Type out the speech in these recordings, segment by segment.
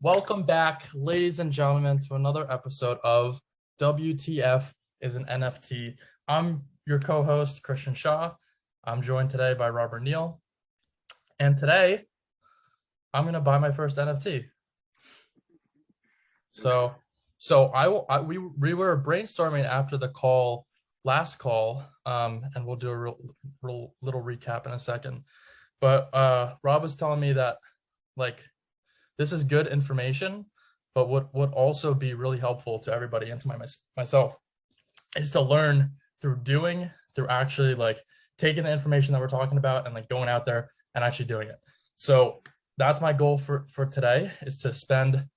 Welcome back, ladies and gentlemen, to another episode of WTF is an NFT. I'm your co-host, Christian Shaw. I'm joined today by Robert Neal. And today, I'm going to buy my first NFT. So we were brainstorming after the last call, and we'll do a real little recap in a second. But Rob was telling me that, this is good information, but what would also be really helpful to everybody and to myself is to learn through actually taking the information that we're talking about and going out there and actually doing it. So that's my goal for today, is to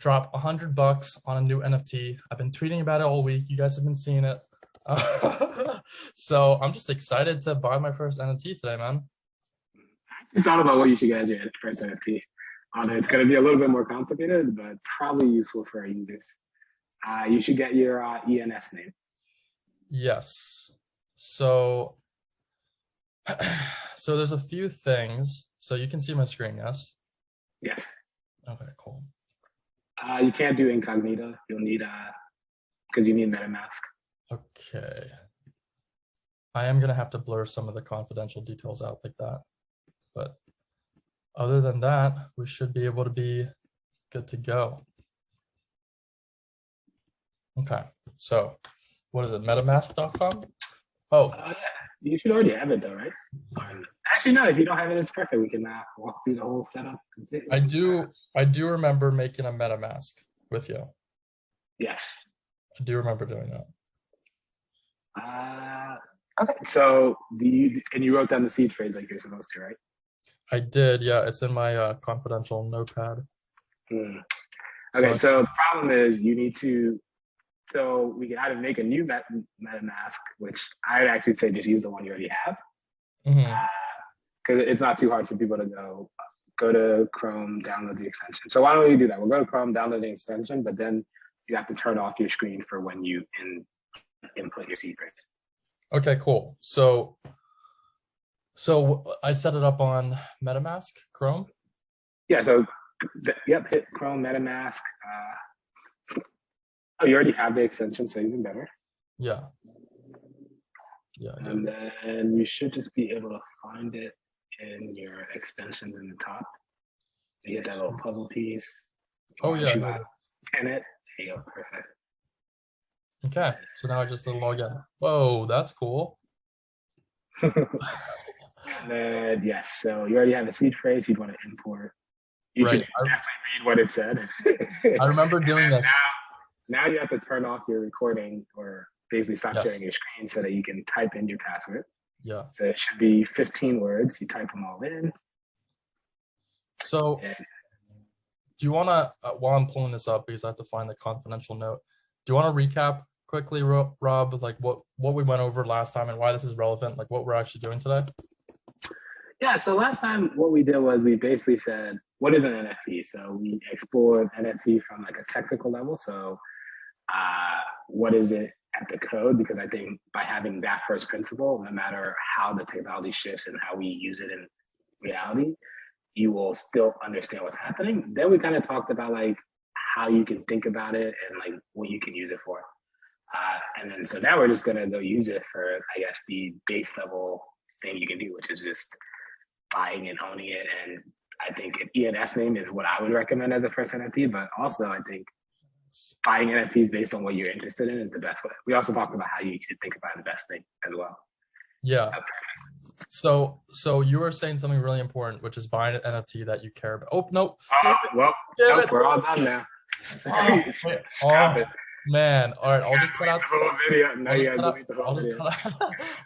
drop $100 on a new NFT. I've been tweeting about it all week. You guys have been seeing it. So I'm just excited to buy my first NFT today, man. I thought about what you should get as your first NFT. It's going to be a little bit more complicated, but probably useful for our users. You should get your ENS name. Yes. So there's a few things. So you can see my screen, yes? Yes. Okay, cool. You can't do incognito. You'll need, because you need MetaMask. Okay. I am going to have to blur some of the confidential details out like that. But other than that, we should be able to be good to go. Okay, so what is it, metamask.com? Oh, yeah. You should already have it though, right? Actually, no, if you don't have it, it's perfect. We can walk through the whole setup. I do remember making a MetaMask with you. Yes. I do remember doing that. Okay, so you wrote down the seed phrase like you're supposed to, right? I did, yeah. It's in my confidential notepad. Okay, so the problem is you need to. So we can either make a new MetaMask, which I'd actually say just use the one you already have, because it's not too hard for people to go to Chrome, download the extension. So why don't we do that? We'll go to Chrome, download the extension, but then you have to turn off your screen for when you input your seed phrase. Okay, cool. So I set it up on MetaMask, Chrome? Yeah, so hit Chrome, MetaMask. You already have the extension, so even better. Yeah. And then you should just be able to find it in your extensions in the top. You get that little puzzle piece. Oh, yeah. Pin it. There you go, perfect. Okay, so now I just log in. Whoa, that's cool. And then, yes, so you already have a seed phrase you'd want to import. You should definitely read what it said. I remember doing this. Now you have to turn off your recording or basically stop sharing your screen so that you can type in your password. Yeah. So it should be 15 words. You type them all in. So do you want to, while I'm pulling this up, because I have to find the confidential note, do you want to recap quickly, Rob, what we went over last time and why this is relevant, what we're actually doing today? Yeah, so last time what we did was we basically said, what is an NFT? So we explored NFT from a technical level. So what is it at the code? Because I think by having that first principle, no matter how the technology shifts and how we use it in reality, you will still understand what's happening. Then we kind of talked about how you can think about it and what you can use it for. And then so now we're just gonna go use it for, I guess, the base level thing you can do, which is just buying and owning it. And I think an ENS name is what I would recommend as a first NFT, but also I think buying NFTs based on what you're interested in is the best way. We also talked about how you should think about investing as well. Yeah. So you were saying something really important, which is buying an NFT that you care about. Oh, no. We're all done now. Man. All right. I'll just cut out the whole video.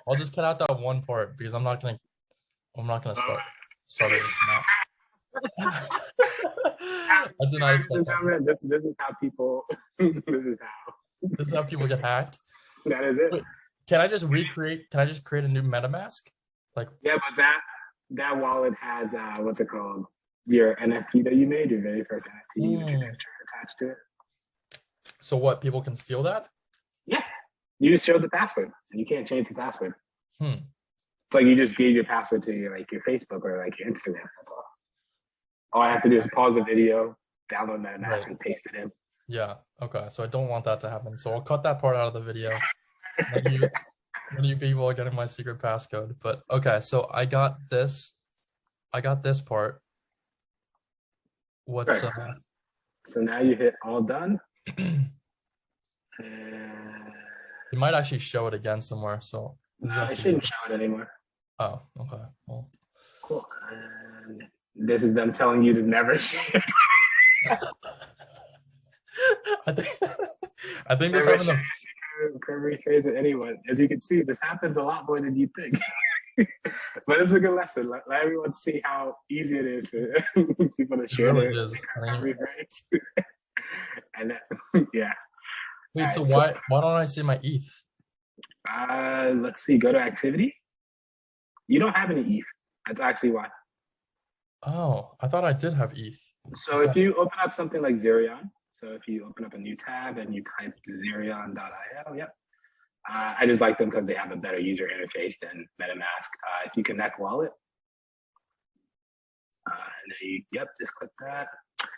I'll just cut out that one part because I'm not gonna start it now. This is how people. This is how people get hacked. That is it. Wait, can I just create a new MetaMask? Yeah, but that wallet has what's it called? Your NFT that you made, your very first NFT with your picture attached to it. So what? People can steal that? Yeah, you just showed the password, and you can't change the password. It's you just gave your password to your Facebook or your Instagram. That's all. All I have to do is pause the video, download MetaMask Right. and paste it in. Yeah. Okay. So I don't want that to happen. So I'll cut that part out of the video. None of you people are getting my secret passcode. But okay, so I got this. I got this part. What's Right. So now you hit all done. it And might actually show it again somewhere. So this is I actually shouldn't show it anymore. oh, okay. Well, Cool. And this is them telling you to never share. I think I think this Never happened share to, your secret recovery phrase with anyone. As you can see, this happens a lot more than you think. But it's a good lesson. Let everyone see how easy it is for people to it share really their is. secret I mean, recovery phrase. And yeah. wait, All so right, so why don't I see my ETH? let's see. Go to activity. You don't have any ETH. That's actually why. Oh, I thought I did have ETH. So if you open up something like Zerion, so if you open up a new tab and you type zerion.io, yep. I just like them because they have a better user interface than MetaMask. If you connect wallet, and then yep, just click that.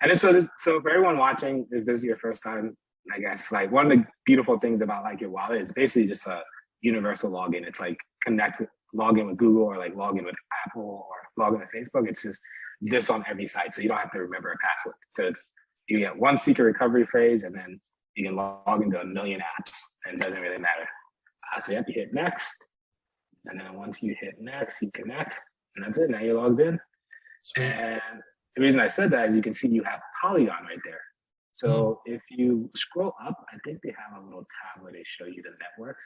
And then, so for everyone watching, if this is your first time, I guess like one of the beautiful things about like your wallet is basically just a universal login. It's like log in with Google or like log in with Apple or log in with Facebook. It's just this on every site, so you don't have to remember a password. So you get one secret recovery phrase, and then you can log into a million apps, and it doesn't really matter. So you have to hit next, and then once you hit next, you connect, and that's it. Now you're logged in. Sweet. And the reason I said that is you can see you have Polygon right there. So if you scroll up, I think they have a little tab where they show you the networks.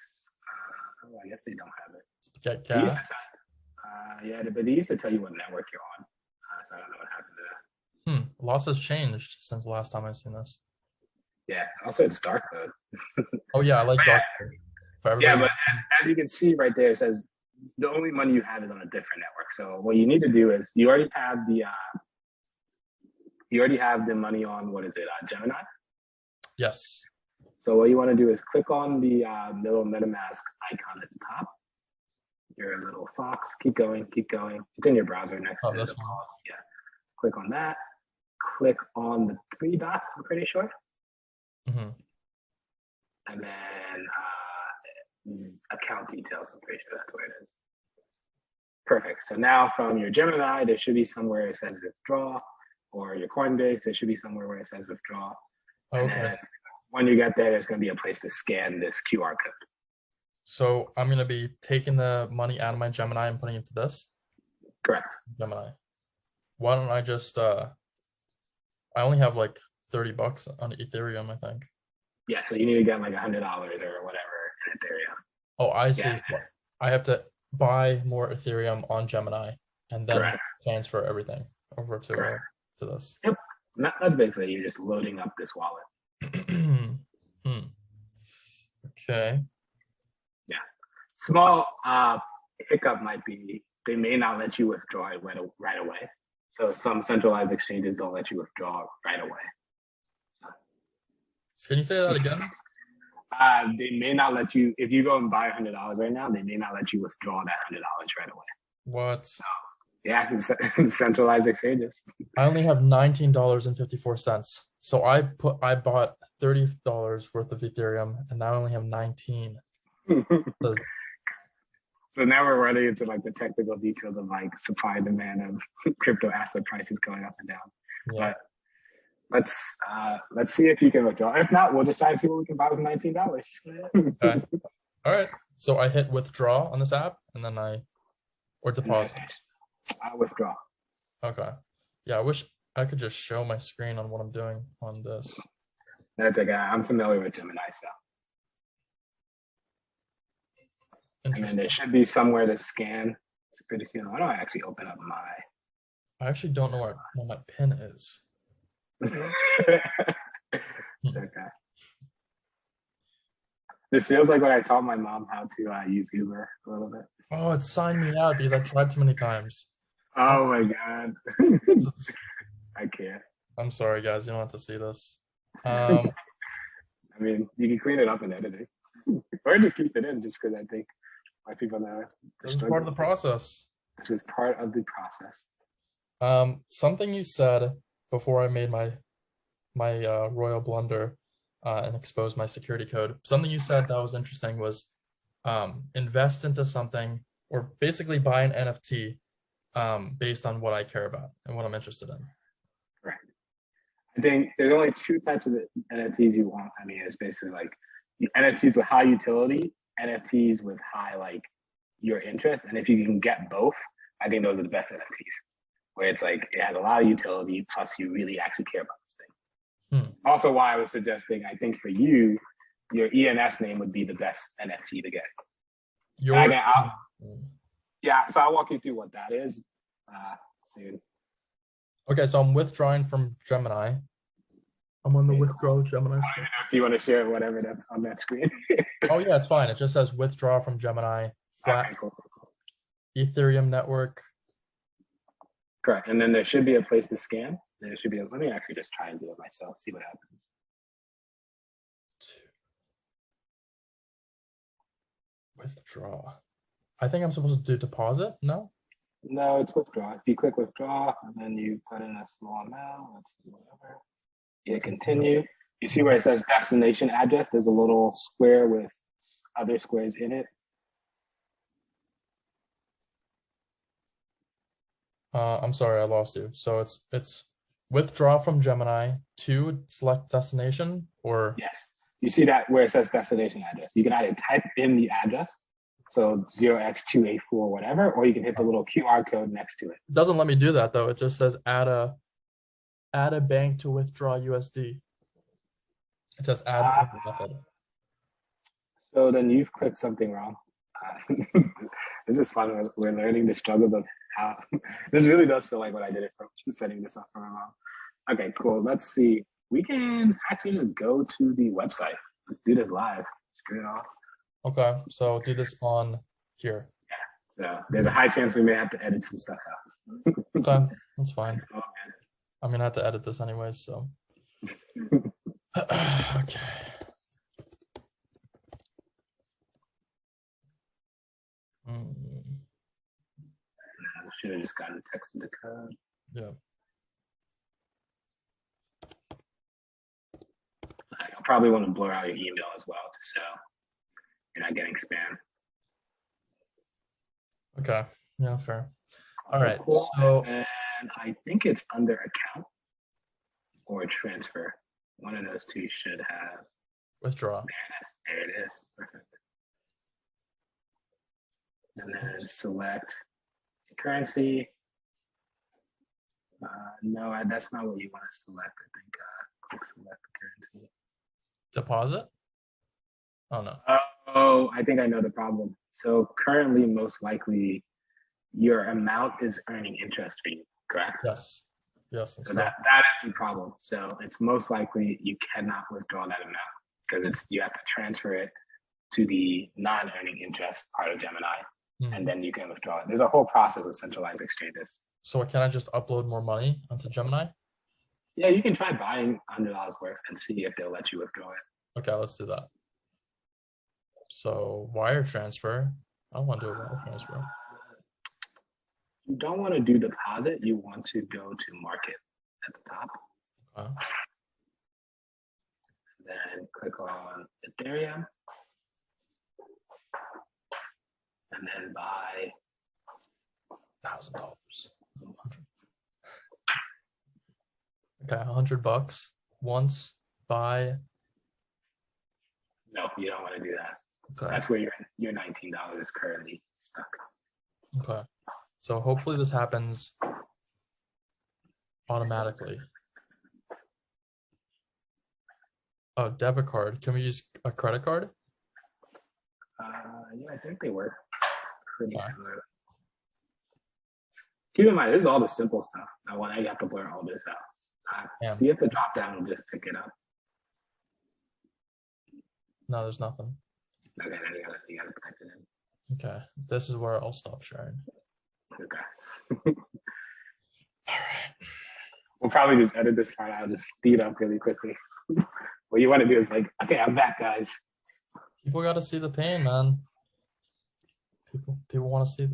I guess they don't have it. Get They used gas. to yeah, but they used to tell you what network you're on. So I don't know what happened to that. Lots has changed since the last time I've seen this. Yeah, also it's dark mode. Oh yeah, I like dark mode. For everybody. Yeah, but as you can see right there, it says the only money you have is on a different network. So what you need to do is you already have the money on, what is it, Gemini? Yes. So what you want to do is click on the little MetaMask icon at the top. Your little fox. Keep going. Keep going. It's in your browser next to the pause. Yeah. Click on that. Click on the three dots. I'm pretty sure. Mm-hmm. And then account details. I'm pretty sure that's where it is. Perfect. So now from your Gemini, there should be somewhere it says withdraw, or your Coinbase, there should be somewhere where it says withdraw. Okay. When you get there, there's going to be a place to scan this QR code. So I'm going to be taking the money out of my Gemini and putting it into this? Correct. Gemini. Why don't I just, I only have like $30 on Ethereum, I think. Yeah, so you need to get like $100 or whatever in Ethereum. Oh, I see. Yeah. I have to buy more Ethereum on Gemini and then transfer everything over to this. Yep. That's basically you're just loading up this wallet. Okay. Yeah. Small hiccup might be they may not let you withdraw it right away. So some centralized exchanges don't let you withdraw right away. Can you say that again? They may not let you, if you go and buy $100 right now, they may not let you withdraw that $100 right away. What? So, yeah, centralized exchanges. I only have $19.54. So I bought $30 worth of Ethereum, and now I only have 19. So now we're running into like the technical details of like supply and demand of crypto asset prices going up and down. Yeah. But let's see if you can withdraw. If not, we'll just try to see what we can buy with $19. Okay. All right. So I hit withdraw on this app, and then or deposit. I withdraw. Okay. Yeah, I wish I could just show my screen on what I'm doing on this. That's okay. I'm familiar with Gemini, so. And then there should be somewhere to scan. It's pretty soon. Why don't I actually open up my? I actually don't know what my PIN is. It's okay. This feels like when I taught my mom how to use Uber a little bit. Oh, it signed me out because I tried too many times. Oh my God. I can't. I'm sorry, guys. You don't have to see this. I mean, you can clean it up in editing. Or just keep it in just because I think my people know. This is part of the process. This is part of the process. Something you said before I made my my royal blunder and expose my security code. Something you said that was interesting was invest into something or basically buy an NFT based on what I care about and what I'm interested in. Right. I think there's only two types of NFTs you want. I mean, it's basically like NFTs with high utility, NFTs with high like your interest, and if you can get both, I think those are the best NFTs. Where it's like it has a lot of utility, plus you really actually care about this thing. Also, why I was suggesting, I think for you, your ENS name would be the best NFT to get. Yeah, so I'll walk you through what that is soon. Okay, so I'm withdrawing from Gemini. I'm on the withdraw Gemini. If you want to share whatever that's on that screen. Oh yeah, it's fine. It just says withdraw from Gemini. Flat. Okay, cool. Ethereum network. Correct. And then there should be a place to scan. There should be let me actually just try and do it myself, see what happens. Withdraw. I think I'm supposed to do deposit. No, it's withdraw. If you click withdraw and then you put in a small amount, let's see, whatever. Yeah, continue. You see where it says destination address? There's a little square with other squares in it. I'm sorry, I lost you. So it's withdraw from Gemini to select destination, or yes. You see that where it says destination address? You can either type in the address, so 0x284 whatever, or you can hit the little QR code next to it. It doesn't let me do that though. It just says add a bank to withdraw USD. It says add method. So then you've clicked something wrong. It's just fun. We're learning the struggles of how this really does feel like what I did it for setting this up for my mom. Okay, cool. Let's see. We can actually just go to the website. Let's do this live. Screw it off. Okay, so do this on here. Yeah, so there's a high chance we may have to edit some stuff out. Okay, that's fine. I'm gonna have to edit this anyways, so. Okay. Should have just gotten the text into code. Yeah. I'll probably want to blur out your email as well, so you're not getting spam. Okay. Yeah, fair. All right. Cool. So, and I think it's under account or transfer. One of those two should have withdraw. There it is. Perfect. And then select currency. No, that's not what you want to select. I think click select the currency. Deposit? Oh no. Oh, I think I know the problem. So currently, most likely, your amount is earning interest for you, correct? Yes. Yes. So that is the problem. So it's most likely you cannot withdraw that amount because you have to transfer it to the non-earning interest part of Gemini. And then you can withdraw it. There's a whole process with centralized exchanges. So can I just upload more money onto Gemini? Yeah, you can try buying $100 worth and see if they'll let you withdraw it. Okay, let's do that. So wire transfer. I don't want to do a wire transfer. You don't want to do deposit. You want to go to market at the top. Okay. Then click on Ethereum. And then buy $1,000. Okay, $100 once. Buy. No, you don't want to do that. Okay. That's where your $19 is currently stuck. Okay, so hopefully this happens automatically. Oh, debit card. Can we use a credit card? Yeah, I think they work. Pretty similar. Keep in mind, this is all the simple stuff. Now, when I have to blur all this out, see if the drop down will just pick it up. No, there's nothing. Okay, then you gotta type it in. Okay, this is where I'll stop sharing. Okay. All right. We'll probably just edit this part out, just speed up really quickly. What you want to do is like, okay, I'm back, guys. People got to see the pain, man. People want to see.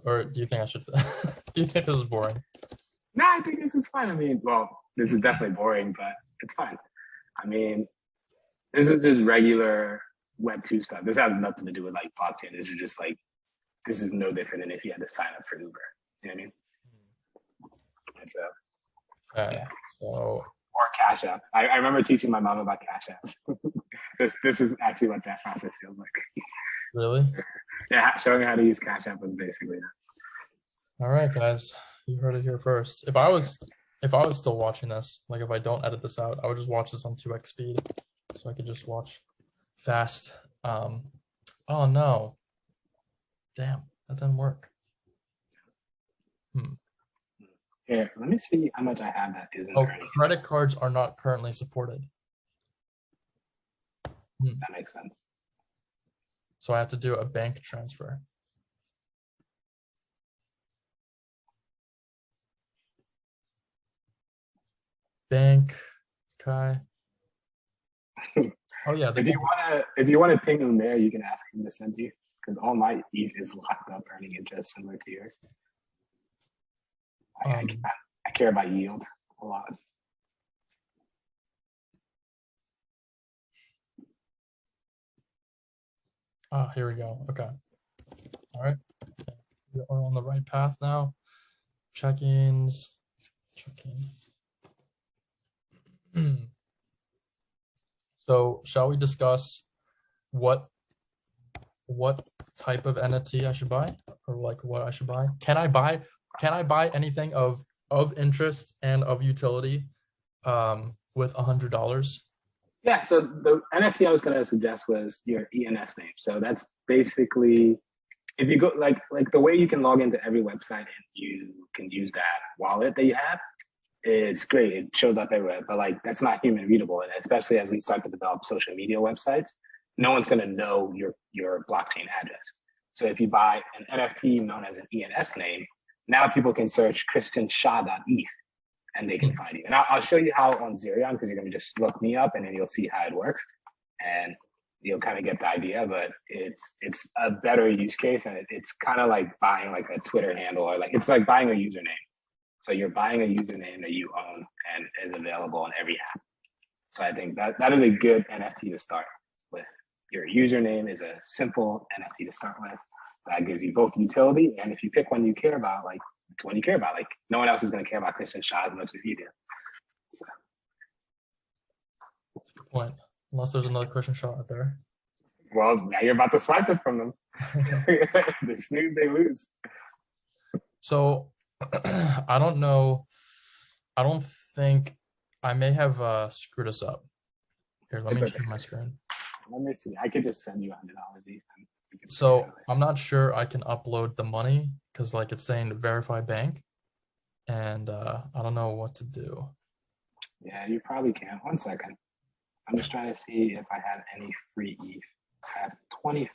Or do you think I should? Do you think this is boring? No, I think this is fun. I mean, well, this is definitely boring, but It's fine. I mean, this is just regular Web 2 stuff. This has nothing to do with like blockchain. This is just like, this is no different than if you had to sign up for Uber. You know what I mean? And so, Okay. yeah. So Or Cash App. I remember teaching my mom about Cash App. This is actually what that process feels like. really? Yeah, showing how to use Cash App was basically that. All right, guys. You heard it here first. If I was still watching this, like if I don't edit this out, I would just watch this on 2x speed. So I could just watch fast. Oh no. Damn, that didn't work. Here, let me see how much I have that isn't Oh, earning. credit cards are not currently supported. That makes sense. So I have to do a bank transfer. Bank, okay. Oh yeah, If you wanna ping him there, you can ask him to send you because all my ETH is locked up earning interest similar to yours. I care about yield a lot. Ah, here we go. Okay. All right. We are on the right path now. Check-ins. Checking. So shall we discuss what type of NFT I should buy, or like what I should buy? Can I buy anything of interest and of utility with $100? Yeah, so the NFT I was gonna suggest was your ENS name. So that's basically if you go like the way you can log into every website and you can use that wallet that you have, it's great. It shows up everywhere, but like that's not human readable. And especially as we start to develop social media websites, no one's going to know your blockchain address. So if you buy an NFT known as an ENS name, now people can search christianshaw.eth and they can find you. And I'll show you how on Zerion because you're going to just look me up and then you'll see how it works and you'll kind of get the idea. But it's a better use case and it's kind of like buying like a Twitter handle or like it's like buying a username. So you're buying a username that you own and is available on every app. So I think that is a good NFT to start with. Your username is a simple NFT to start with. That gives you both utility, and if you pick one you care about, like it's one you care about. Like no one else is going to care about Christian Shaw as much as you do. So. Good point. Unless there's another Christian Shaw out there. Well, now you're about to swipe it from them. They snooze, they lose. So I don't know. I don't think I may have screwed us up. Here, let me share my screen. Let me see. I could just send you $100. So I'm not sure I can upload the money because like it's saying to verify bank, and I don't know what to do. Yeah, you probably can. 1 second. I'm just trying to see if I have any free ETH. I have $25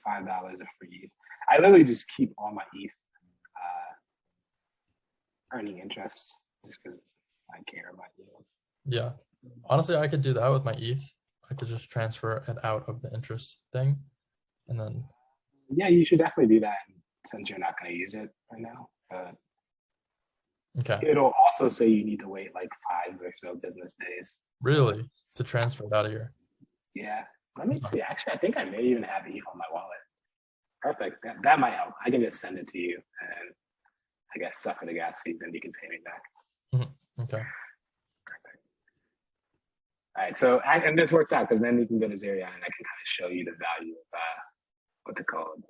of free ETH. I literally just keep all my ETH earning interest just because I care about yield. Yeah, honestly, I could do that with my ETH. I could just transfer it out of the interest thing, and then. Yeah, you should definitely do that since you're not going to use it right now. Okay. It'll also say you need to wait like 5 or so business days. Really? To transfer it out of here? Yeah. Let me see. Actually, I think I may even have ETH on my wallet. Perfect. That might help. I can just send it to you and I guess suffer the gas fees and you can pay me back. Mm-hmm. Okay. Perfect. All right. So, and this works out because then you can go to Zerion and I can kind of show you the value of what's it called.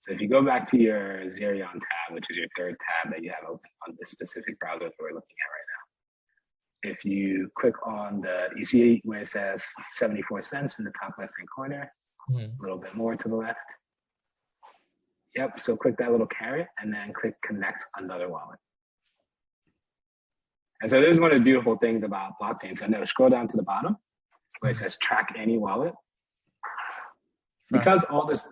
So if you go back to your Zerion tab, which is your third tab that you have open on this specific browser that we're looking at right now. If you click on you see where it says 74 cents in the top left-hand corner, a little bit more to the left. Yep, so click that little caret and then click connect another wallet. And so this is one of the beautiful things about blockchain. So now scroll down to the bottom where it says track any wallet. Because all this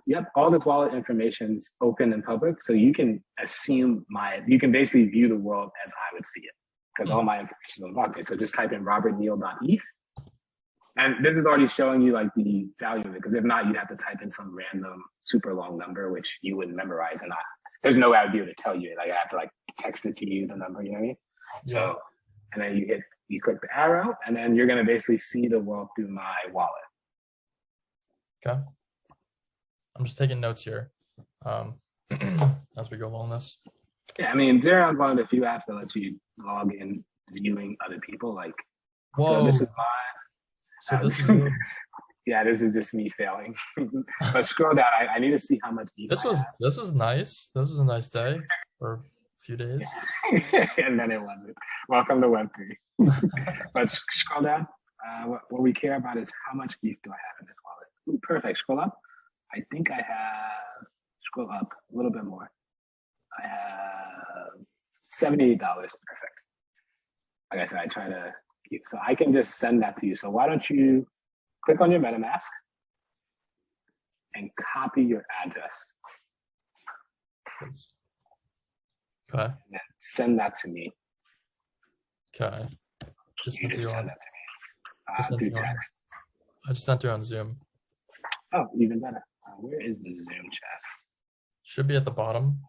wallet information is open and public, so you can you can basically view the world as I would see it, because all my information is on blockchain. So just type in robertneal.eth, and this is already showing you like the value of it. Because if not, you'd have to type in some random super long number, which you wouldn't memorize, and there's no way I'd be able to tell you. Like I have to like text it to you the number, you know what I mean? Yeah. So, and then you You click the arrow, and then you're going to basically see the world through my wallet. Okay. I'm just taking notes here as we go along this. Yeah, I mean, Zeron's one of the few apps that lets you log in viewing other people. Like, whoa. so this is mine. So this is you. Yeah, this is just me failing. But scroll down. I need to see how much this was nice. This was a nice day or a few days. Yeah. And then it wasn't. Welcome to Web3. But scroll down. What we care about is how much ETH do I have in this wallet. Ooh, perfect. Scroll up. I think I have, scroll up a little bit more. I have $78. Perfect. Like I said, I try to keep, so I can just send that to you. So why don't you click on your MetaMask and copy your address. Okay. And then send that to me. Okay. Just sent you send on. That to me. Through text. I just sent you on Zoom. Oh, even better. Where is the Zoom chat? Should be at the bottom.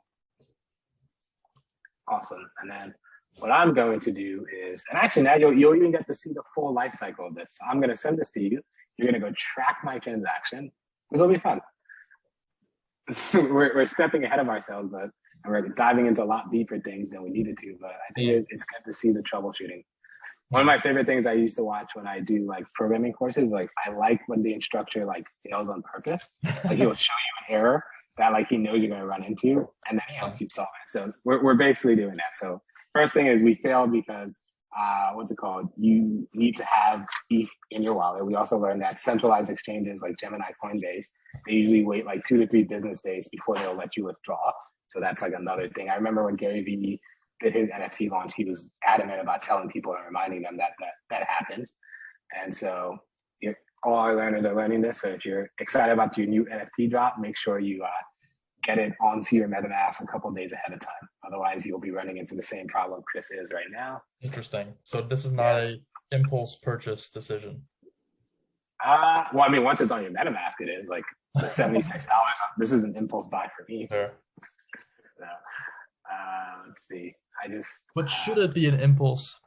Awesome. And then what I'm going to do is, and actually now you'll even get to see the full life cycle of this. So I'm going to send this to you. You're going to go track my transaction. This will be fun. we're stepping ahead of ourselves, but we're diving into a lot deeper things than we needed to. But I think it's good to see the troubleshooting. One of my favorite things I used to watch when I do like programming courses, like I like when the instructor like fails on purpose. Like he'll show you an error that like he knows you're going to run into, and then he helps you solve it. So we're basically doing that. So first thing is we failed because what's it called? You need to have ETH in your wallet. We also learned that centralized exchanges like Gemini, Coinbase, they usually wait like 2 to 3 business days before they'll let you withdraw. So that's like another thing. I remember when Gary Vee did his NFT launch, he was adamant about telling people and reminding them that happens. And so all our learners are learning this. So if you're excited about your new NFT drop, make sure you get it onto your MetaMask a couple of days ahead of time. Otherwise, you'll be running into the same problem Chris is right now. Interesting. So this is not a impulse purchase decision. Well, I mean, once it's on your MetaMask, it is like the $76. This is an impulse buy for me. Sure. So, let's see. But should it be an impulse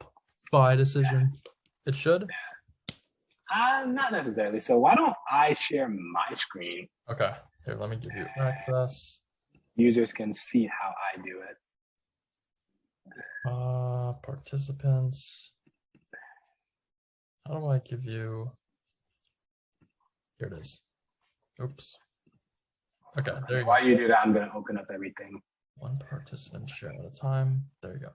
buy decision? Yeah. It should? Not necessarily. So why don't I share my screen? Okay. Here, let me give you access. Users can see how I do it. Participants. How do I give you? Here it is. Oops. Okay, there you go. While you do that, I'm going to open up everything. One participant share at a time. There you go.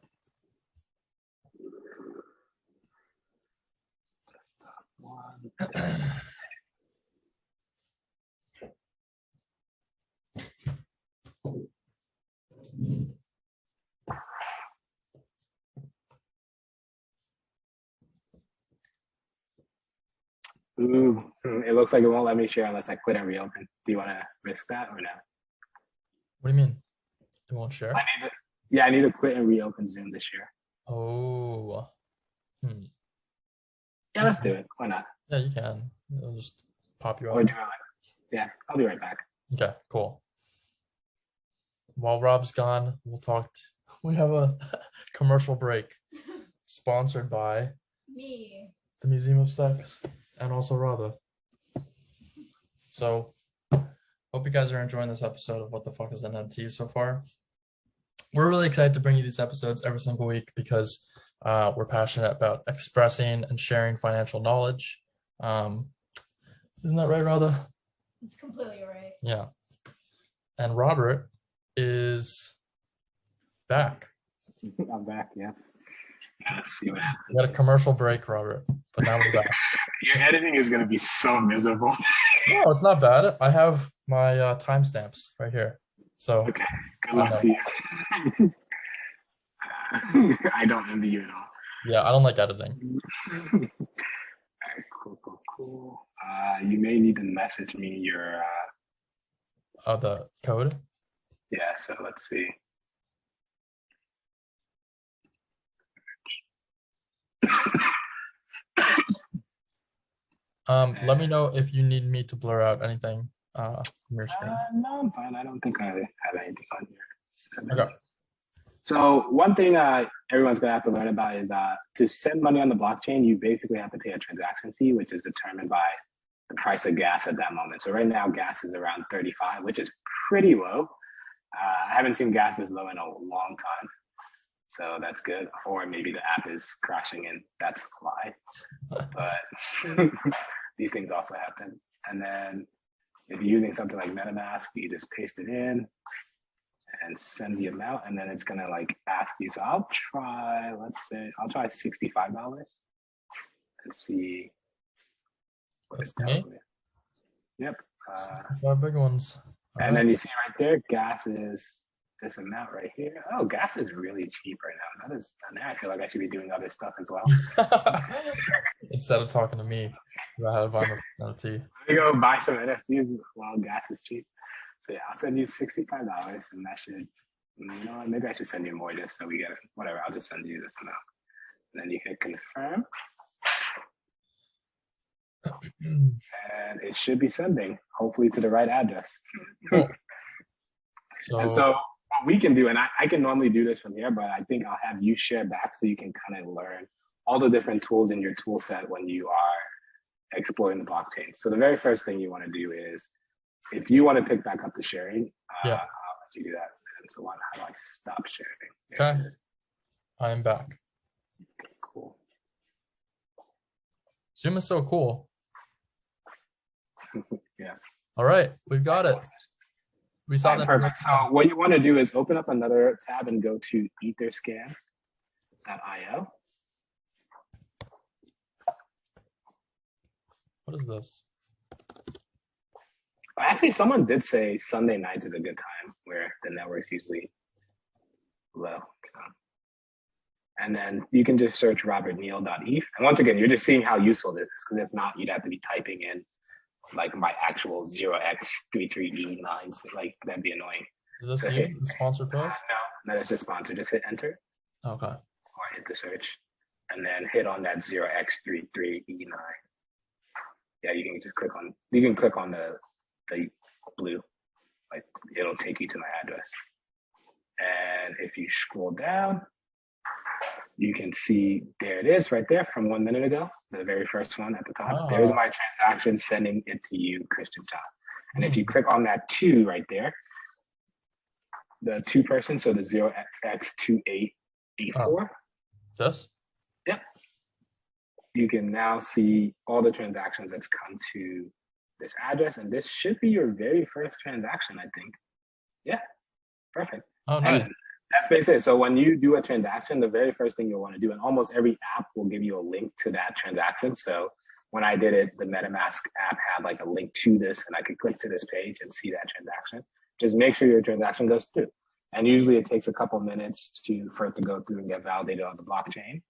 Ooh, it looks like it won't let me share unless I quit and reopen. Do you want to risk that or no? What do you mean? It won't share? I need to quit and reopen Zoom this year. Oh. Yeah, let's do it. Why not? Yeah, you can. It'll just pop you Or out. do it yeah, I'll be right back. Okay, cool. While Rob's gone, we have a commercial break sponsored by me, the Museum of Sex, and also Radha. So, hope you guys are enjoying this episode of What the Fuck is an NFT so far. We're really excited to bring you these episodes every single week because we're passionate about expressing and sharing financial knowledge. Isn't that right, Radha? It's completely right. Yeah. And Robert is back. I'm back, yeah. Let's see what happens. We had a commercial break, Robert, but now we're back. Your editing is going to be so miserable. No, it's not bad. I have my timestamps right here. So okay, good luck to you. I don't envy you at all. Yeah, I don't like editing. All right, cool. You may need to message me your the code. Yeah, so let's see. Let me know if you need me to blur out anything from your screen. No, I'm fine. I don't think I have anything on here. Okay. So one thing everyone's gonna have to learn about is to send money on the blockchain, you basically have to pay a transaction fee, which is determined by the price of gas at that moment. So right now, gas is around 35, which is pretty low. I haven't seen gas this low in a long time, so that's good. Or maybe the app is crashing, and that's why. But these things also happen. And then if you're using something like MetaMask, you just paste it in and send the amount, and then it's gonna like ask you. So I'll try, let's say, I'll try $65 and see what it's telling me. Yep. Five big ones. And then you see right there, gas is this amount right here. Oh, gas is really cheap right now. That is, now I feel like I should be doing other stuff as well. Instead of talking to me about how to buy an NFT. Let me go buy some NFTs while gas is cheap. So yeah, I'll send you $65, and that should, you know, maybe I should send you more just so we get it. Whatever, I'll just send you this amount. And then you hit confirm. And it should be sending, hopefully to the right address. Cool. And so what we can do, and I can normally do this from here, but I think I'll have you share back so you can kind of learn all the different tools in your tool set when you are exploring the blockchain. So the very first thing you want to do is, if you want to pick back up the sharing, I'll let you do that. And so how do I stop sharing? Okay, I am back. Cool. Zoom is so cool. Yeah. All right, we've got it. We saw that. Perfect. So what you want to do is open up another tab and go to etherscan.io. What is this? Actually, someone did say Sunday nights is a good time where the network's usually low. And then you can just search robertneal.eth. And once again, you're just seeing how useful this is, because if not, you'd have to be typing in like my actual 0x33E9. Like, that'd be annoying. Is this you, the sponsored post? No, it's just sponsored. Just hit enter. Okay. Or hit the search. And then hit on that 0x33E9. Yeah, you can just click on the blue, like it'll take you to my address. And if you scroll down, you can see there it is right there from 1 minute ago, the very first one at the top. Oh. There's my transaction sending it to you, Christian Child. And if you click on that 2 right there, the 2 person, so the 0x2884. Oh. This? Yep. You can now see all the transactions that's come to this address, and this should be your very first transaction, I think. Yeah, perfect. Oh, nice. And that's basically it. So when you do a transaction, the very first thing you'll want to do, and almost every app will give you a link to that transaction. So when I did it, the MetaMask app had like a link to this, and I could click to this page and see that transaction. Just make sure your transaction goes through. And usually it takes a couple minutes for it to go through and get validated on the blockchain.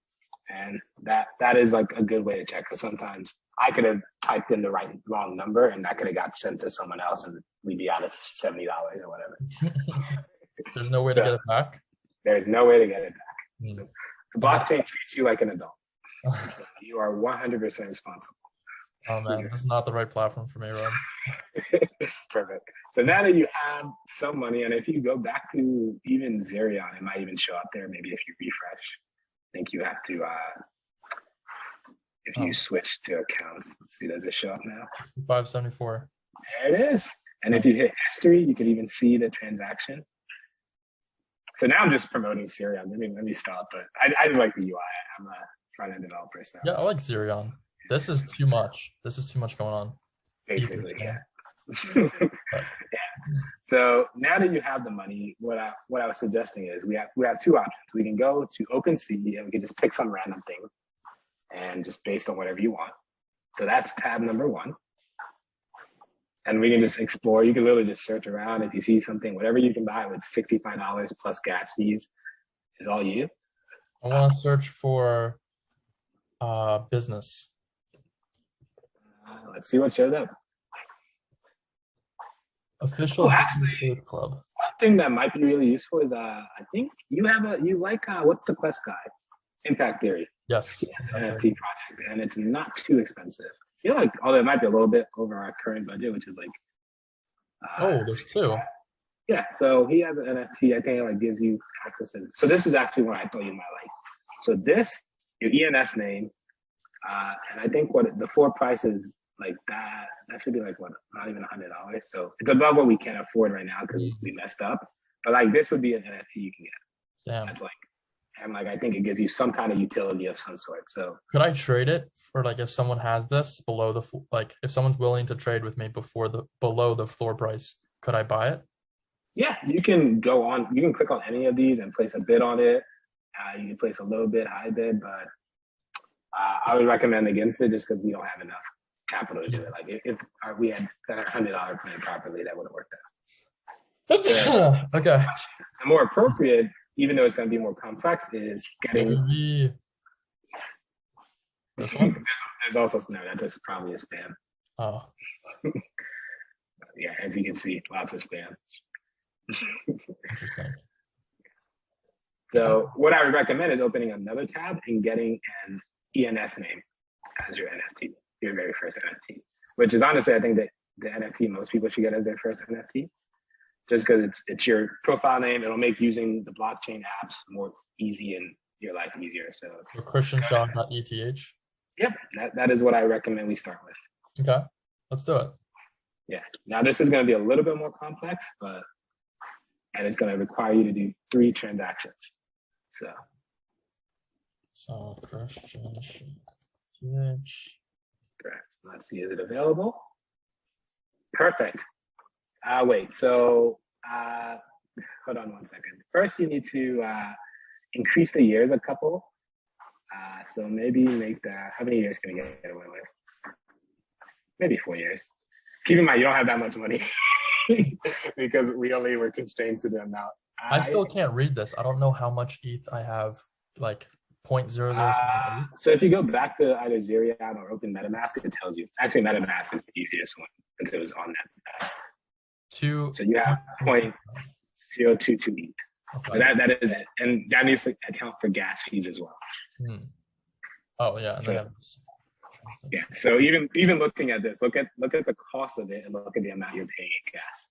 And that is like a good way to check, because sometimes I could have typed in the wrong number and that could have got sent to someone else and we'd be out of $70 or whatever. There's no way to get it back? There's no way to get it back. The blockchain treats you like an adult. So you are 100% responsible. Oh man, this is not the right platform for me, Rob. Perfect. So now that you have some money, and if you go back to even Zerion, it might even show up there. Maybe if you refresh, I think you have to, if you switch to accounts, let's see, does it show up now? 574. There it is. And if you hit history, you can even see the transaction. So now I'm just promoting Zerion. Let me stop, but I just like the UI. I'm a front-end developer. So. Yeah, I like Zerion. This is too much. This is too much going on. Basically, yeah. Yeah. So now that you have the money, what I was suggesting is we have 2 options. We can go to OpenSea and we can just pick some random thing and just based on whatever you want. So that's tab number 1. And we can just explore. You can literally just search around. If you see something, whatever you can buy with $65 plus gas fees is all you. I want to search for business. Let's see what shows up. Official actually, club. One thing that might be really useful is I think you like what's the Quest guy? Impact Theory. Yes. An NFT project, and it's not too expensive. I feel like, although it might be a little bit over our current budget, which is like there's 2. Yeah, so he has an NFT. I think it like gives you access to. So this is actually what I thought you might like. So this, your ENS name, and I think what the floor price is like that. That should be like what, not even $100. So it's above what we can afford right now because we messed up. But like this would be an NFT you can get. Damn. That's like, and like I think it gives you some kind of utility of some sort. So Could I trade it for like if someone has this below the like if someone's willing to trade with me below the floor price, could I buy it? yeah, you can go on. You can click on any of these and place a bid on it. You can place a low bid, high bid, but I would recommend against it just because we don't have enough capital to do it. Like if we had that $100 plan properly, that would have worked out. Okay. The more appropriate, even though it's going to be more complex, is getting. Maybe this one? There's also no. That's probably a spam. Oh, Yeah, as you can see, lots of spam. interesting. So what I would recommend is opening another tab and getting an ENS name as your NFT, your very first NFT, which is honestly, I think that the NFT most people should get as their first NFT, just because it's your profile name. It'll make using the blockchain apps more easy and your life easier. So ChristianShaw.eth. yep, that is what I recommend we start with. Okay, let's do it. Yeah. Now this is going to be a little bit more complex, and it's going to require you to do 3 transactions. So Christian Correct. Let's see, is it available? Perfect. Wait, so hold on one second. First, you need to increase the years a couple. So maybe make that, how many years can you get away with? Maybe 4 years. Keep in mind, you don't have that much money because we only were constrained to the amount. I still can't read this. I don't know how much ETH I have, like 0.0078. So if you go back to either Zerion or Open MetaMask, it tells you. Actually, MetaMask is the easiest one since it was on that. So you have 0.022 ETH. Okay. So that is it, and that needs to account for gas fees as well. Oh yeah. Yeah. So even looking at this, look at the cost of it and look at the amount you're paying in gas.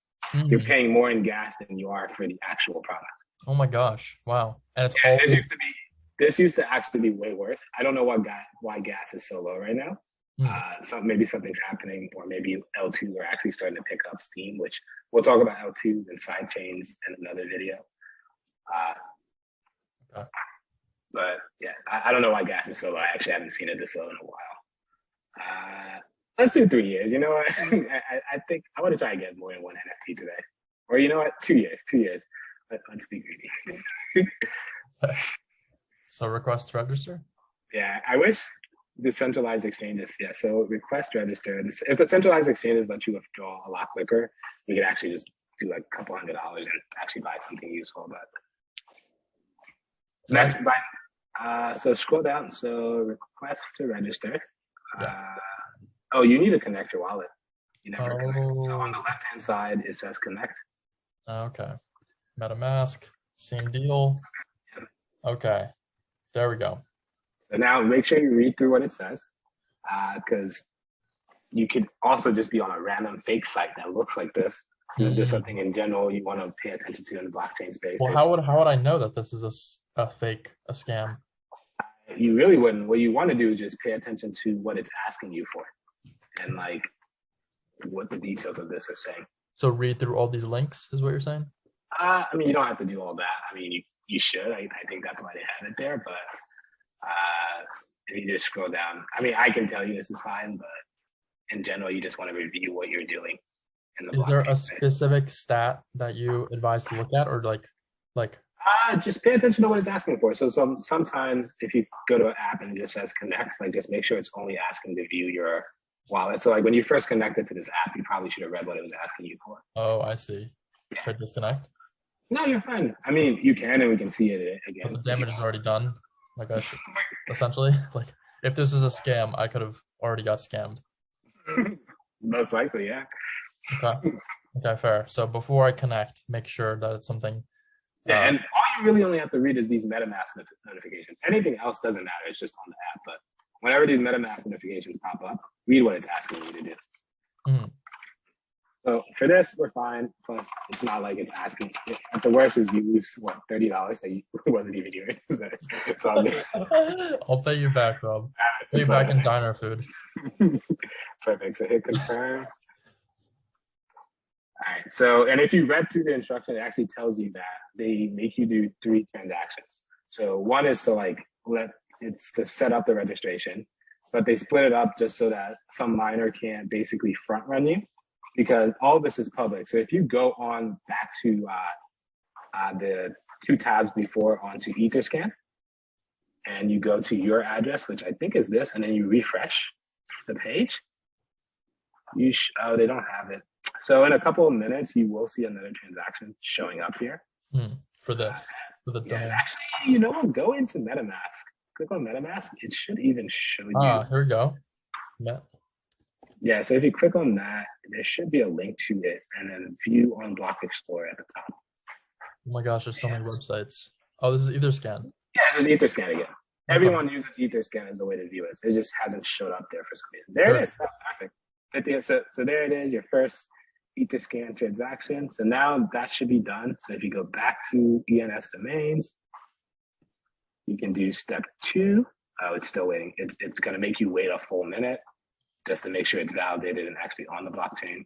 You're paying more in gas than you are for the actual product. Oh my gosh! Wow. And it's all. This used to actually be way worse. I don't know why gas is so low right now. So maybe something's happening, or maybe L2 are actually starting to pick up steam, which we'll talk about L2 and side chains in another video. Okay. But yeah, I don't know why gas is so low. I actually haven't seen it this low in a while. Let's do 3 years. You know what? I think I want to try to get more than one NFT today. Or you know what? 2 years. 2 years. Let's be greedy. So request to register? Yeah, I wish the centralized exchanges. Yeah, so request register. If the centralized exchanges let you withdraw a lot quicker, you could actually just do like a couple $100 and actually buy something useful. But next, so scroll down. So request to register. Oh, you need to connect your wallet. You never connect. So on the left-hand side, it says connect. Okay. MetaMask, same deal. Okay. There we go. So now make sure you read through what it says, because you could also just be on a random fake site that looks like this. This is just something in general you want to pay attention to in the blockchain space. Well, how would I know that this is a fake, a scam? You really wouldn't. What you want to do is just pay attention to what it's asking you for, and like what the details of this are saying. So read through all these links is what you're saying? I mean, you don't have to do all that. I mean, you should. I think that's why they have it there. But if you just scroll down, I mean, I can tell you this is fine, but in general, you just want to review what you're doing. Is there a specific stat that you advise to look at, or like? Just pay attention to what it's asking for. So sometimes if you go to an app and it just says connect, like just make sure it's only asking to view your wallet. So like when you first connected to this app, you probably should have read what it was asking you for. Oh, I see. Yeah. Should I disconnect? No, you're fine. I mean, you can, and we can see it again. But the damage is already done. Like essentially, like if this is a scam, I could have already got scammed. Most likely, yeah. Okay. Okay, fair. So before I connect, make sure that it's something. Yeah, and all you really only have to read is these MetaMask notifications. Anything else doesn't matter. It's just on the app. But whenever these MetaMask notifications pop up, read what it's asking you to do. So for this, we're fine. Plus, it's not like it's asking. At the worst, is you lose what $30 that wasn't even yours. It's all good. I'll pay you back, Rob. Pay you It's back fine. in diner food. Perfect. So hit confirm. All right. So, and if you read through the instruction, it actually tells you that they make you do 3 transactions. So one is to it's to set up the registration, but they split it up just so that some miner can't basically front run you, because all this is public. So if you go on back to the 2 tabs before onto Etherscan, and you go to your address, which I think is this, and then you refresh the page, oh, they don't have it. So in a couple of minutes, you will see another transaction showing up here. For this, for the domain. Actually, you know what? Go into MetaMask. Click on MetaMask. It should even show you. Here we go. Yeah, so if you click on that, there should be a link to it, and then view on Block Explorer at the top. Oh my gosh, there's so many websites. Oh, this is Etherscan. Yeah, it's just Etherscan again. Okay. Everyone uses Etherscan as a way to view it. It just hasn't showed up there for some reason. There it is. Oh, perfect. So there it is, your first Etherscan transaction. So now that should be done. So if you go back to ENS domains, you can do step 2. Oh, it's still waiting. It's going to make you wait a full minute just to make sure it's validated and actually on the blockchain.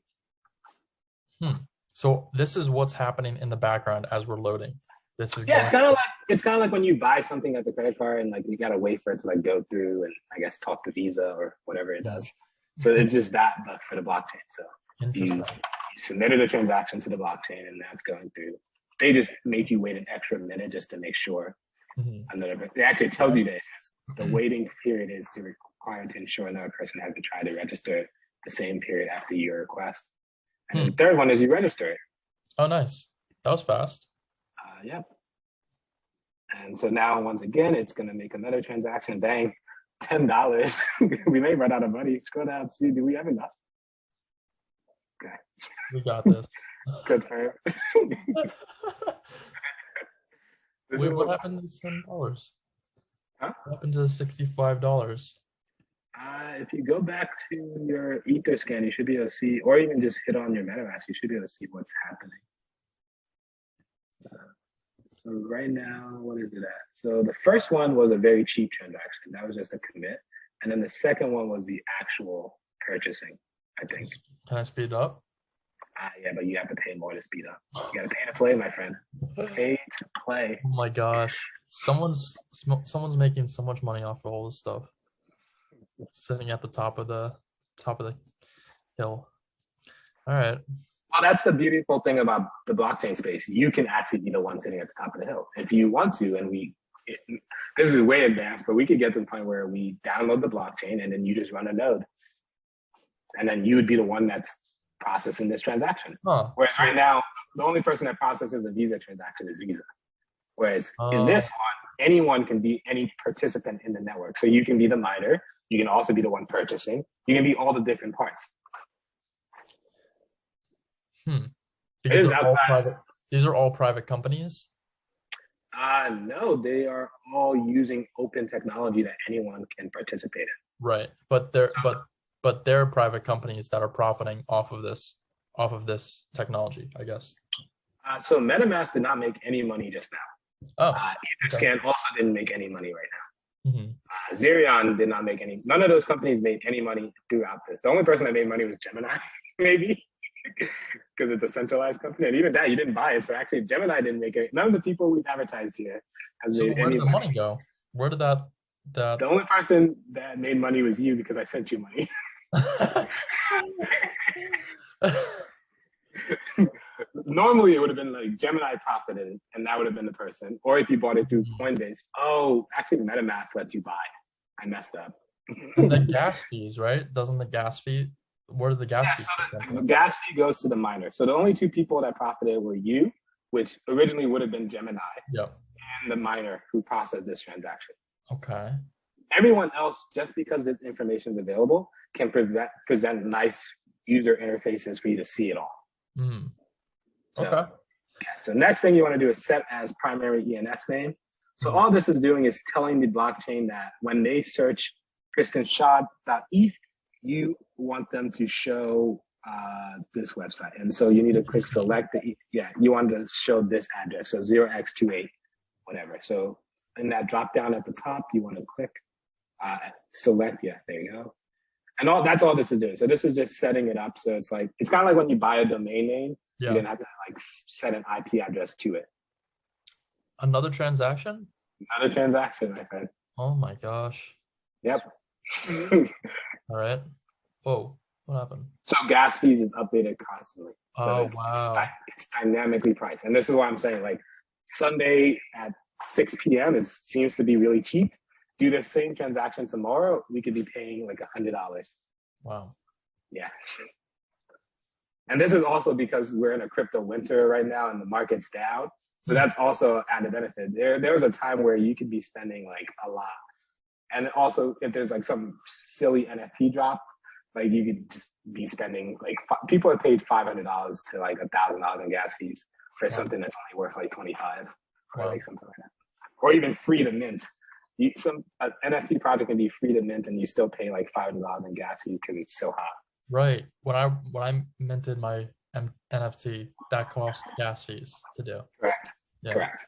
So this is what's happening in the background as we're loading. This is it's kind of like when you buy something at the credit card and like you got to wait for it to like go through and I guess talk to Visa or whatever it does. So it's just that, but for the blockchain. So you submitted a transaction to the blockchain and that's going through. They just make you wait an extra minute just to make sure. It actually tells you this. The waiting period is required to ensure another person hasn't tried to register the same period after your request. And the third one is you register it. Oh, nice. That was fast. Yep. And so now, once again, it's going to make another transaction. Bang, $10. We may run out of money. Scroll down, see, do we have enough? Okay. We got this. Good for it. Wait, what happened to the $10? Huh? What happened to the $65? If you go back to your Etherscan, you should be able to see, or even just hit on your MetaMask, you should be able to see what's happening. So right now, what is it at? So the first one was a very cheap transaction. That was just a commit. And then the second one was the actual purchasing, I think. Can I speed up? Yeah, but you have to pay more to speed up. You got to pay to play, my friend. Pay to play. Oh my gosh. Someone's making so much money off of all this stuff. Sitting at the top of the hill. All right. Well, that's the beautiful thing about the blockchain space. You can actually be the one sitting at the top of the hill if you want to. And this is way advanced, but we could get to the point where we download the blockchain and then you just run a node. And then you would be the one that's processing this transaction. Whereas right now, the only person that processes a Visa transaction is Visa. Whereas in this one, anyone can be any participant in the network. So you can be the miner. You can also be the one purchasing. You can be all the different parts. Because these are all private companies? No, they are all using open technology that anyone can participate in. Right, but they're private companies that are profiting off of this technology, I guess. So MetaMask did not make any money just now. Etherscan also didn't make any money right now. Zerion did not make any. None of those companies made any money throughout this. The only person that made money was Gemini, maybe, because it's a centralized company. And even that, you didn't buy it. So actually, Gemini didn't make it. None of the people we've advertised here has made any money. Where did the money go? Where did that? The only person that made money was you because I sent you money. Normally, it would have been like Gemini profited, and that would have been the person. Or if you bought it through Coinbase. Oh, actually, MetaMask lets you buy. I messed up. The gas fees, right? Doesn't the gas fee? Where's the gas fee? So the gas fee goes to the miner. So the only two people that profited were you, which originally would have been Gemini, and the miner who processed this transaction. Okay. Everyone else, just because this information is available, can present nice user interfaces for you to see it all. So, okay. So next thing you want to do is set as primary ENS name. So all this is doing is telling the blockchain that when they search kristenshad.eth, you want them to show this website. And so you need to click select you want to show this address. So 0x28, whatever. So in that drop down at the top, you want to click select. Yeah, there you go. And that's all this is doing. So this is just setting it up. So it's kind of like when you buy a domain name, you didn't have to like set an IP address to it. Another transaction? Another transaction, my friend. Oh my gosh. Yep. All right. Whoa, what happened? So gas fees is updated constantly. So wow. It's dynamically priced. And this is why I'm saying like Sunday at 6 p.m. it seems to be really cheap. Do the same transaction tomorrow, we could be paying like $100. Wow. Yeah. And this is also because we're in a crypto winter right now and the market's down. So that's also an added benefit. There was a time where you could be spending like a lot. And also if there's like some silly NFT drop, like you could just be spending like people have paid $500 to like $1,000 in gas fees for something that's only worth like 25 or like something like that. Or even free to mint. Some NFT project can be free to mint and you still pay like $500 in gas fees because it's so hot. Right. When I minted my NFT, that cost gas fees to do. Correct. Yeah. Correct.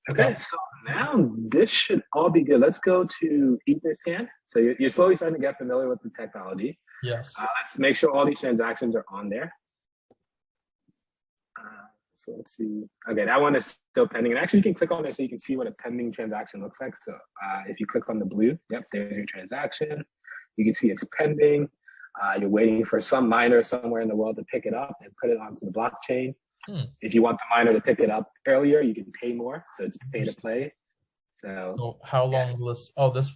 Okay, so now this should all be good. Let's go to Etherscan. So you're slowly starting to get familiar with the technology. Yes. Let's make sure all these transactions are on there. So let's see. Okay, that one is still pending. And actually, you can click on it so you can see what a pending transaction looks like. So if you click on the blue, yep, there's your transaction. You can see it's pending. You're waiting for some miner somewhere in the world to pick it up and put it onto the blockchain. If you want the miner to pick it up earlier, you can pay more. So it's pay to play. So how long will this?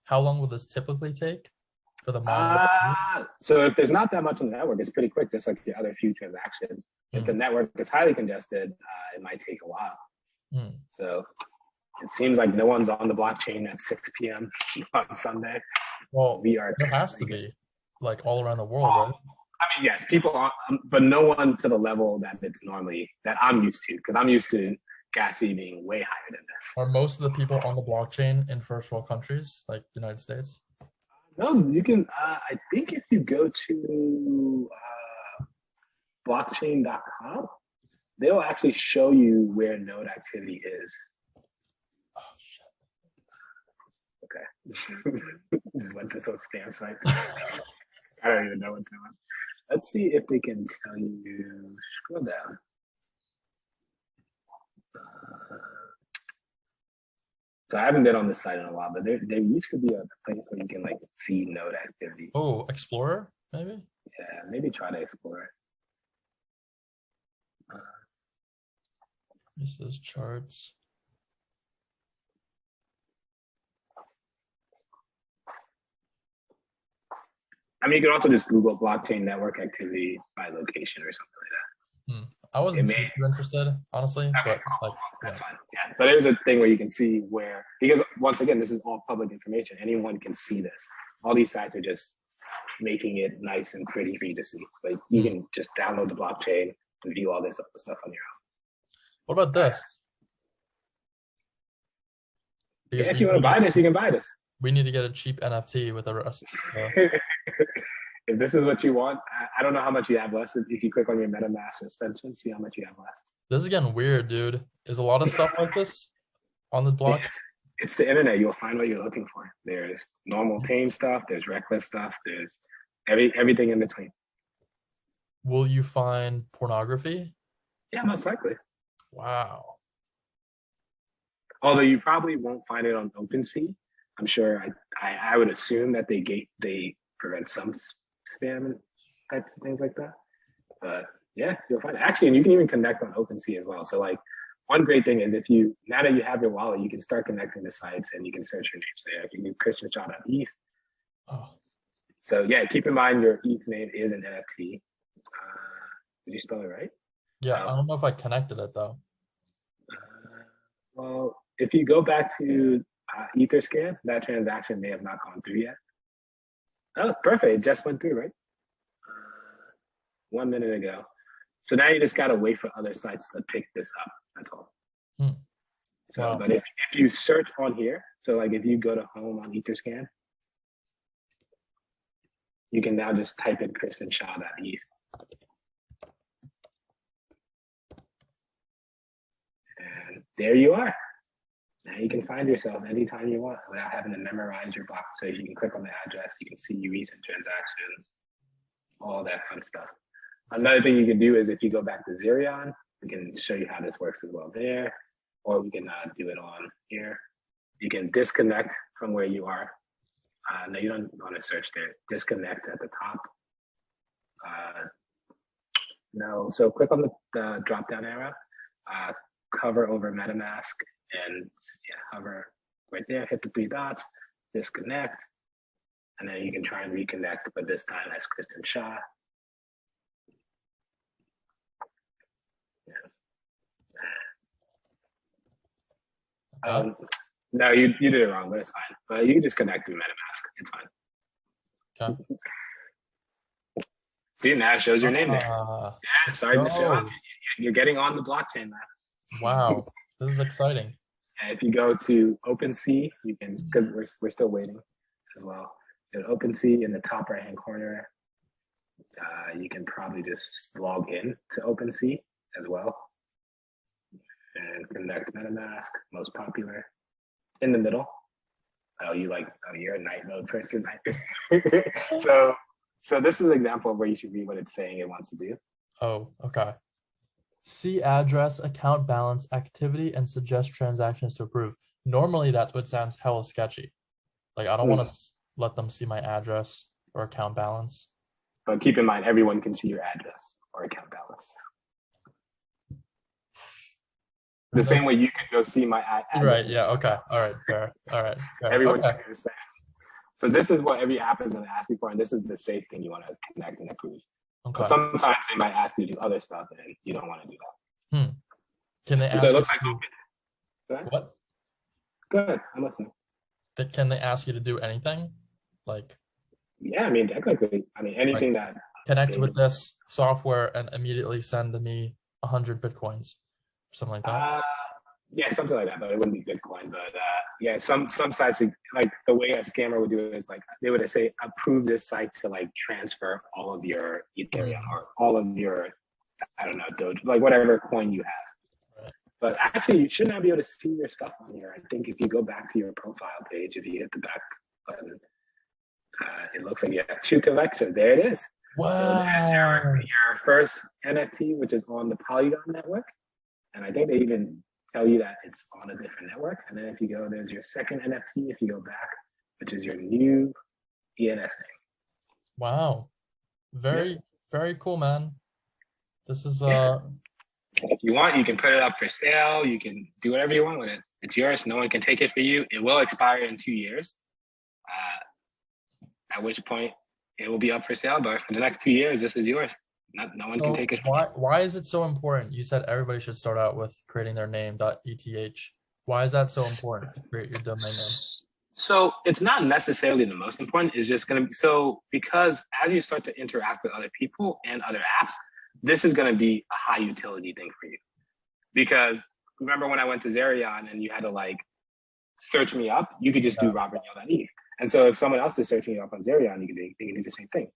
How long will this typically take for the miner? So if there's not that much on the network, it's pretty quick, just like the other few transactions. If the network is highly congested, it might take a while. So it seems like no one's on the blockchain at 6 p.m. on Sunday. Well, there has to be, like all around the world, right? I mean, yes, people are, but no one to the level that it's normally, that I'm used to, because I'm used to gas fee being way higher than this. Are most of the people on the blockchain in first world countries, like the United States? No, you can, I think if you go to blockchain.com, they'll actually show you where node activity is. Oh, shit. Okay. Just went to some spam site. I don't even know what that was. Let's see if they can tell you. Scroll down. So I haven't been on this site in a while, but there used to be a place where you can like see node activity. Oh, Explorer, maybe? Yeah, maybe try to explore it. This is charts. I mean, you can also just Google blockchain network activity by location or something like that. I wasn't too interested, honestly, but like that's fine. Yeah, but there's a thing where you can see where, because once again, this is all public information. Anyone can see this. All these sites are just making it nice and pretty for you to see. Like you can just download the blockchain and view all this other stuff on your own. What about this? Because if you want to buy this, you can buy this. We need to get a cheap NFT with the rest. If this is what you want, I don't know how much you have left. If you click on your MetaMask extension, see how much you have left. This is getting weird, dude. Is a lot of stuff like this on the block? It's the internet. You'll find what you're looking for. There's normal tame stuff. There's reckless stuff. There's everything in between. Will you find pornography? Yeah, most likely. Wow. Although you probably won't find it on OpenSea. I'm sure. I would assume that they prevent some spam and types of things like that. But yeah, you'll find it. Actually, and you can even connect on OpenSea as well. So like one great thing is now that you have your wallet, you can start connecting to sites and you can search your name. So if you do christianshaw.eth. Oh. So yeah, keep in mind your ETH name is an NFT. Did you spell it right? Yeah, I don't know if I connected it though. Well, if you go back to Etherscan, that transaction may have not gone through yet. Oh, perfect. It just went through, right? 1 minute ago. So now you just got to wait for other sites to pick this up. That's all. So, wow. But if you search on here, so like if you go to home on Etherscan, you can now just type in KristenShaw.eth. And there you are. Now you can find yourself anytime you want without having to memorize your block. So you can click on the address, you can see your recent transactions, all that fun stuff. Another thing you can do is if you go back to Zerion, we can show you how this works as well there, or we can do it on here. You can disconnect from where you are. No, you don't want to search there. Disconnect at the top. No, so click on the drop-down arrow, cover over MetaMask, and hover right there, hit the 3 dots, disconnect, and then you can try and reconnect, but this time as Kristen Shaw. No, you did it wrong, but it's fine. But you can just connect through MetaMask. It's fine. Okay. See, now it shows your name there. Yeah, sorry to show up. You're getting on the blockchain now. Wow, this is exciting. And if you go to OpenSea, you can, because we're still waiting as well. In OpenSea in the top right-hand corner, you can probably just log in to OpenSea as well. And connect MetaMask, most popular. In the middle. You're a night mode person. So this is an example of where you should read what it's saying it wants to do. Oh, okay. See address, account balance, activity, and suggest transactions to approve. Normally, that's what sounds hella sketchy. Like, I don't want to let them see my address or account balance. But keep in mind, everyone can see your address or account balance. The same way you could go see my address. Right, yeah, okay. All right, fair. All right, fair. Everyone okay. can understand. So this is what every app is going to ask you for, and this is the safe thing you want to connect and approve. Okay. But sometimes they might ask you to do other stuff, and you don't want to do that. Can they ask so it looks you like to do... What? Good, I'm listening. Can they ask you to do anything? Like... Yeah, I mean, technically, anything that... Connect with this software and immediately send me 100 Bitcoins. Something like that. Yeah, something like that, but it wouldn't be Bitcoin. But yeah, some sites, like the way a scammer would do it is like they would say approve this site to like transfer all of your Ethereum or all of your, I don't know, Doge, like whatever coin you have. Right. But actually, you should not be able to see your stuff on here. I think if you go back to your profile page, if you hit the back button, it looks like you have 2 collections. There it is. Wow. So there's your first NFT, which is on the Polygon network. And I think they even tell you that it's on a different network. And then if you go, there's your second NFT, if you go back, which is your new ENS name. Wow. Very cool, man. This is If you want, you can put it up for sale. You can do whatever you want with it. It's yours. No one can take it for you. It will expire in 2 years. At which point it will be up for sale. But for the next 2 years, this is yours. No one can take it. Why is it so important? You said everybody should start out with creating their name.eth. Why is that so important to create your domain name? So it's not necessarily the most important. It's just going to be because as you start to interact with other people and other apps, this is going to be a high utility thing for you. Because remember when I went to Zerion and you had to like search me up, you could just do robertneal.eth. And so if someone else is searching you up on Zerion, they can do the same thing.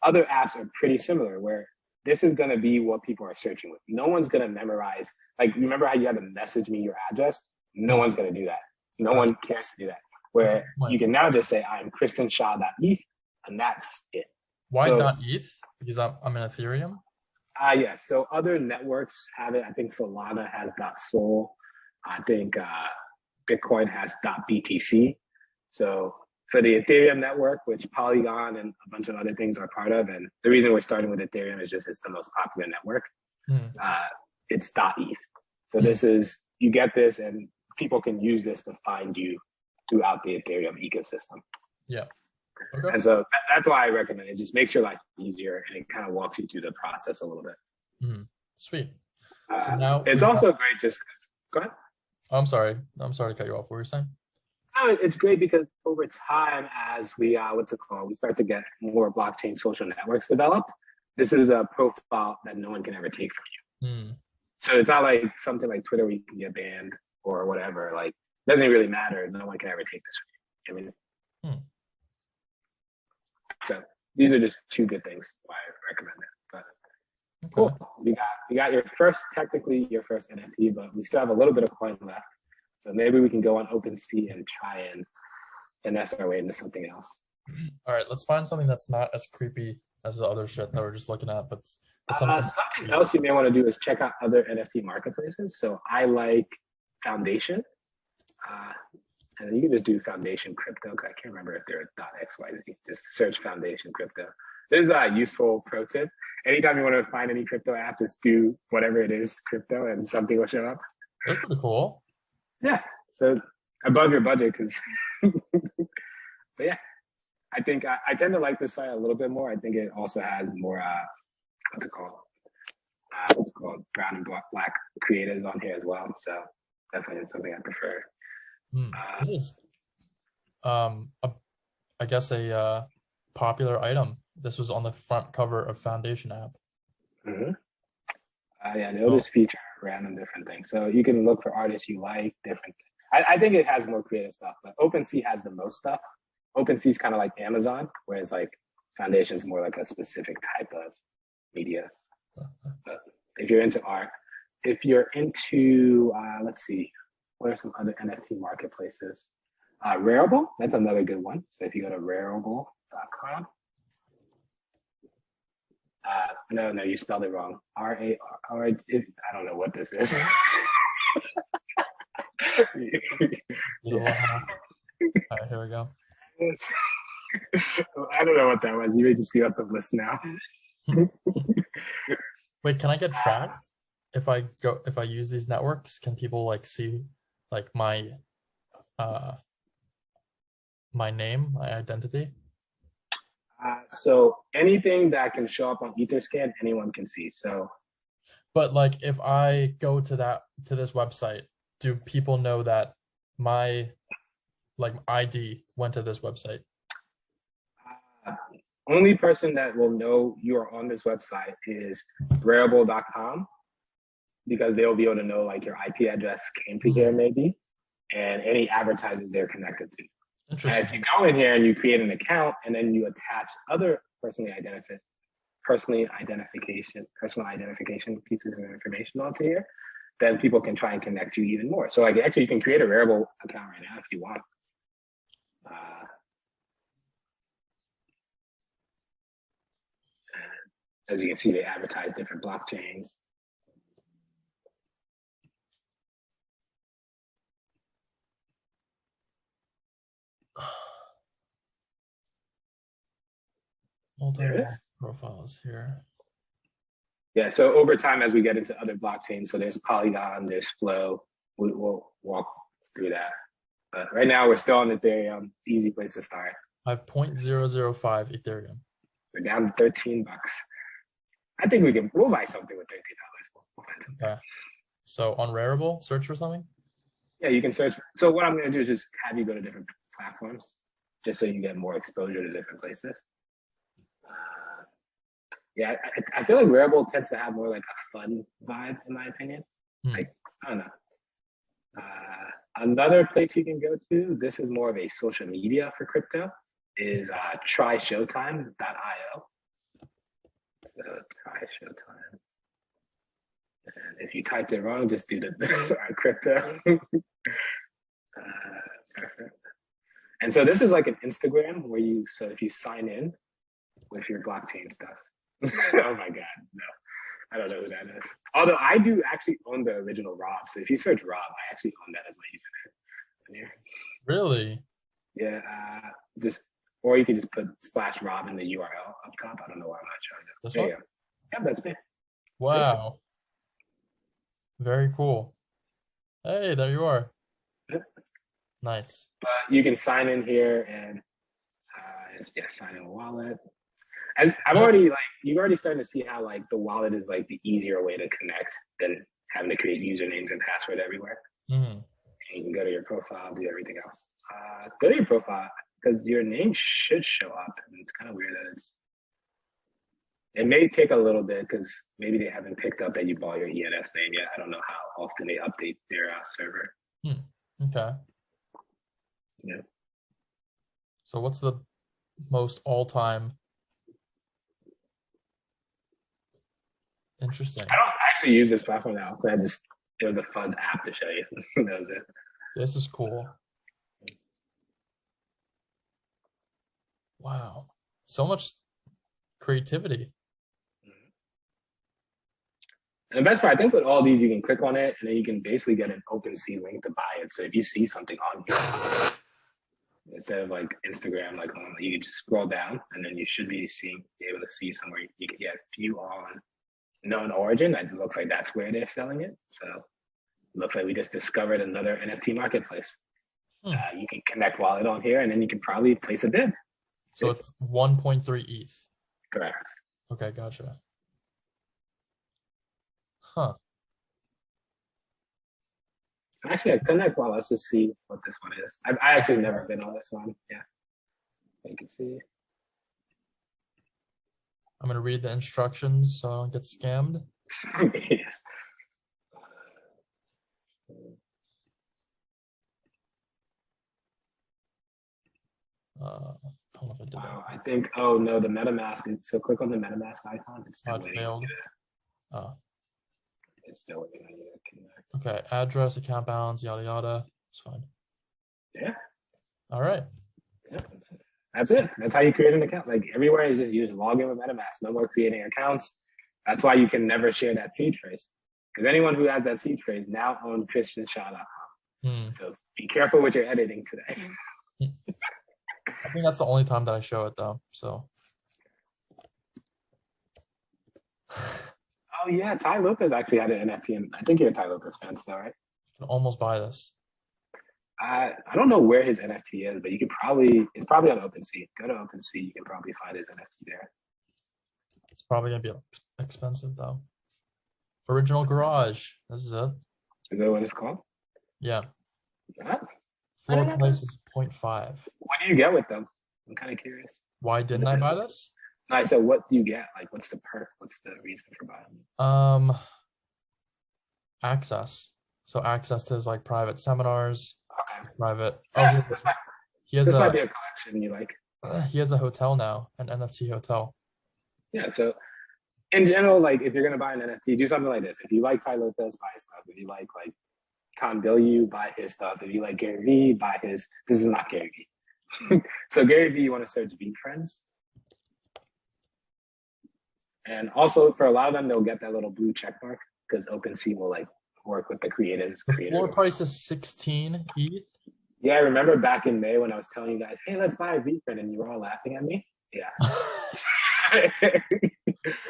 Other apps are pretty similar where this is going to be what people are searching with. No one's going to memorize. Like, remember how you had to message me your address? No one's going to do that. No one cares to do that. Where you can now just say, I'm KristenShaw.eth, and that's it. Why .eth? Because I'm in Ethereum? Yeah. So other networks have it. I think Solana has .sol. I think Bitcoin has .btc. So for the Ethereum network, which Polygon and a bunch of other things are part of, and the reason we're starting with Ethereum is just it's the most popular network. It's .eth. So this is, you get this and people can use this to find you throughout the Ethereum ecosystem. Yeah. Okay. And so that's why I recommend it. Just makes your life easier and it kind of walks you through the process a little bit. Sweet. So now it's also great just, go ahead. I'm sorry to cut you off. What were you saying? No, it's great because over time, as we we start to get more blockchain social networks developed, this is a profile that no one can ever take from you. So it's not like something like Twitter where you can get banned or whatever. Like, it doesn't really matter. No one can ever take this from you. I mean, so these are just two good things why I recommend it. But Okay. cool. You got your first NFT, but we still have a little bit of coin left. So maybe we can go on OpenSea and try and finesse our way into something else. All right, let's find something that's not as creepy as the other shit that we're just looking at, but something. Something else you may want to do is check out other NFT marketplaces. So I like Foundation, and you can just do Foundation Crypto. I can't remember if they're .xyz. Just search Foundation Crypto. This is a useful pro tip. Anytime you want to find any crypto app, just do whatever it is crypto, and something will show up. That's pretty cool. Yeah. So above your budget, because. But yeah, I think I tend to like this site a little bit more. I think it also has more what's it called brown and black creatives on here as well. So definitely something I prefer. This is I guess a popular item. This was on the front cover of Foundation app. Mm-hmm. Yeah, they always feature random different things. So you can look for artists you like, different. I think it has more creative stuff, but OpenSea has the most stuff. OpenSea is kind of like Amazon, whereas like Foundation is more like a specific type of media. But if you're into art, if you're into, let's see, what are some other NFT marketplaces? Rarible, that's another good one. So if you go to rarible.com, no, you spelled it wrong. R-A-R, I don't know what this is. Yeah. All right, here we go. I don't know what that was. You may just be on some list now. Wait, can I get tracked if I use these networks? Can people like see like my name, my identity? So anything that can show up on Etherscan, anyone can see. So, but like if I go to this website, do people know that my like ID went to this website? Only person that will know you are on this website is rarible.com, because they'll be able to know like your IP address came to here maybe, and any advertisers they're connected to. Interesting. And if you go in here and you create an account and then you attach other personal identification pieces of information onto here, then people can try and connect you even more. So like actually you can create a Rarible account right now if you want. As you can see, they advertise different blockchains. Multiple profiles here. Yeah, so over time, as we get into other blockchains, so there's Polygon, there's Flow, we'll walk through that. But right now, we're still on Ethereum, easy place to start. I have 0.005 Ethereum. We're down to $13. I think we'll buy something with $13. We'll find something. Okay. So on Rarible, search for something? Yeah, you can search. So what I'm going to do is just have you go to different platforms, just so you can get more exposure to different places. Yeah, I feel like Rarible tends to have more like a fun vibe, in my opinion. Like, I don't know. Another place you can go to, this is more of a social media for crypto, is tryshowtime.io. So try Showtime. And if you typed it wrong, just do the crypto. Perfect. And so this is like an Instagram where so if you sign in with your blockchain stuff. Oh my God, no. I don't know who that is. Although I do actually own the original Rob. So if you search Rob, I actually own that as my username. Really? Yeah, or you can just put /Rob in the URL up top. I don't know why I'm not showing it. This there one? you go. Yeah, that's me. Wow. Very cool. Hey, there you are. Yep. Nice. You can sign in here and sign in a wallet. And you've already starting to see how like the wallet is like the easier way to connect than having to create usernames and password everywhere. Mm-hmm. And you can go to your profile, do everything else. Go to your profile because your name should show up. And it's kind of weird that it may take a little bit because maybe they haven't picked up that you bought your ENS name yet. I don't know how often they update their server. Okay. Yeah. So what's the most all-time Interesting. I don't actually use this platform now, so it was a fun app to show you. That was it. This is cool. Wow. So much creativity. And the best part, I think with all these, you can click on it and then you can basically get an OpenSea link to buy it. So if you see something on here, instead of like Instagram, like you can just scroll down and then you should be able to see somewhere you can get view on known origin. It looks like that's where they're selling it. So it looks like we just discovered another NFT marketplace. You can connect wallet on here and then you can probably place a bid. So it's 1.3 ETH. Correct. Okay, gotcha. Huh. Actually, I connect wallet. Let's just see what this one is. I actually never been on this one. Yeah. You can see. I'm going to read the instructions so I don't get scammed. Yes. I think, oh no, the MetaMask. So click on the MetaMask icon. It's still waiting. Failed. Oh. It's still waiting on you to connect. Okay, address, account balance, yada yada. It's fine. Yeah. All right. Yeah. That's it. That's how you create an account. Like everywhere is just use login with MetaMask. No more creating accounts. That's why you can never share that seed phrase. Because anyone who has that seed phrase now owns christianshaw.com. So be careful what you're editing today. I think that's the only time that I show it though. So. Oh yeah, Ty Lopez actually had an NFT, and I think you're a Ty Lopez fan still, right? I can almost buy this. I don't know where his NFT is, but it's probably on OpenSea. Go to OpenSea, you can probably find his NFT there. It's probably gonna be expensive though. Original Garage. This is it. Is that what it's called? Yeah. What? Floor price is 0.5. What do you get with them? I'm kind of curious. Why didn't I buy this? No, I said, what do you get? Like, what's the perk? What's the reason for buying? Access. So access to his like private seminars. Okay. Private. Yeah, Oh, this might be a collection you like. He has a hotel now, an NFT hotel. Yeah. So in general, like if you're gonna buy an NFT, do something like this. If you like Ty Lopez, buy his stuff. If you like Tom Bilyeu, buy his stuff. If you like Gary Vee, buy his. This is not Gary Vee. So Gary Vee, you want to search V Friends. And also for a lot of them, they'll get that little blue check mark because OpenSea will like work with the creators. The floor price is 16 ETH. Yeah, I remember back in May when I was telling you guys, hey, let's buy a V-Friend, and you were all laughing at me. Yeah.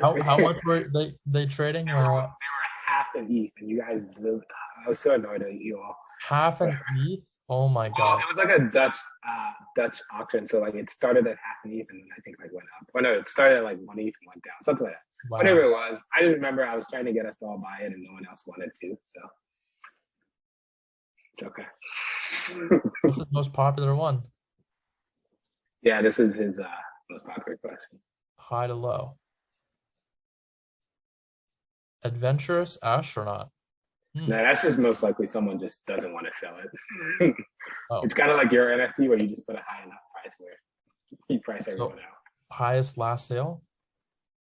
How much were they trading? They were half an ETH, and you guys, I was so annoyed at you all. Half an ETH? Oh my god! It was like a Dutch auction, so like it started at half an ETH, and then I think like went up. Well, no, it started at like 1 ETH and went down, something like that. Wow. Whatever it was, I just remember I was trying to get us to all buy it, and no one else wanted to. So it's okay. What's the most popular one? Yeah, this is his most popular collection. High to low. Adventurous astronaut. No, that's just most likely someone just doesn't want to sell it. It's kind of like your NFT where you just put a high enough price where you price everyone out. Highest last sale?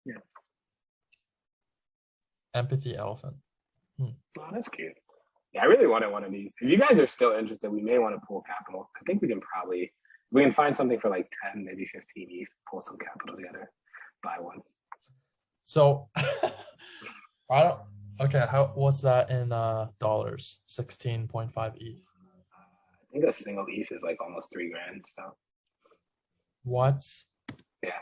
Yeah. Empathy elephant. Oh, that's cute. Yeah, I really wanted one of these. If you guys are still interested, we may want to pull capital. I think we can find something for like 10, maybe 15 ETH, pull some capital together, buy one. So okay, what's that in dollars? 16.5 ETH. I think a single ETH is like almost $3,000. So what? Yeah.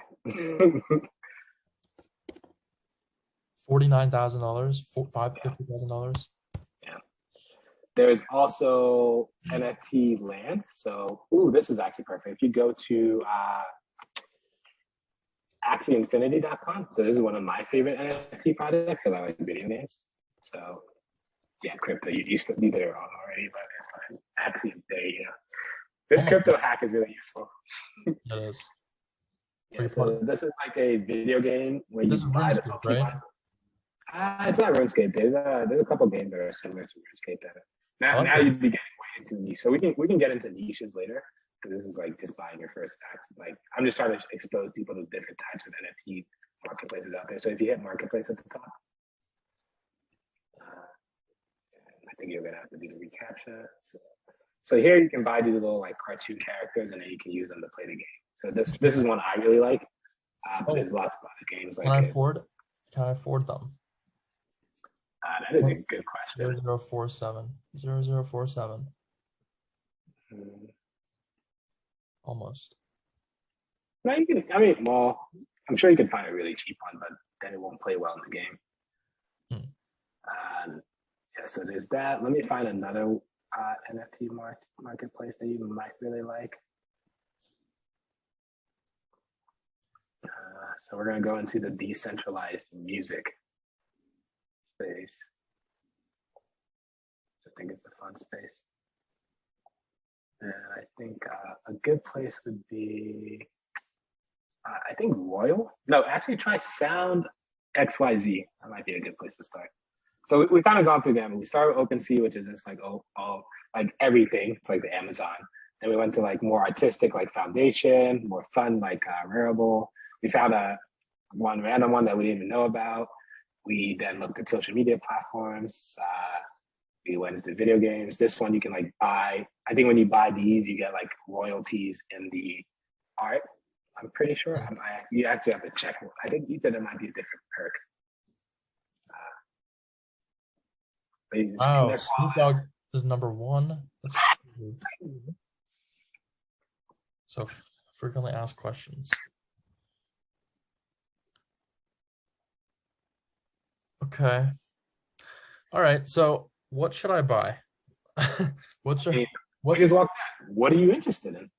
$49,000, $50,000. Yeah. There's also NFT land. So, this is actually perfect. If you go to AxieInfinity.com. So this is one of my favorite NFT projects because I like video games. So yeah, crypto. You be there on already, but Axie, there you go. This crypto hack is really useful. It is. Yeah, so this is like a video game where you buy the Pokemon. Right? It's not RuneScape. There's a couple games that are similar to RuneScape. Now you'd be getting way into the niche. So we can get into niches later. Because this is like just buying your first act. Like I'm just trying to expose people to different types of NFT marketplaces out there. So if you hit marketplace at the top, then you're gonna have to do the reCAPTCHA. So here you can buy these little like cartoon characters, and then you can use them to play the game. So this is one I really like, but there's lots of other games like it. Can I afford them? That is a good question. 0047. 0047. Almost. No, you can. I mean, well, I'm sure you can find a really cheap one, but then it won't play well in the game. Yeah, so there's that. Let me find another NFT marketplace that you might really like. So we're gonna go into the decentralized music space. I think it's a fun space. And I think a good place would be, I think Royal. No, actually try Sound XYZ. That might be a good place to start. So we kind of gone through them. We started with OpenSea, which is just like like everything. It's like the Amazon. Then we went to like more artistic, like Foundation, more fun, like Rarible. We found one random one that we didn't even know about. We then looked at social media platforms. We went into video games. This one you can like buy. I think when you buy these, you get like royalties in the art. I'm pretty sure. You actually have to check. I think you said there might be a different perk. Wow, Snoop Dogg is #1. So frequently asked questions. Okay. All right. So what should I buy? What are you interested in?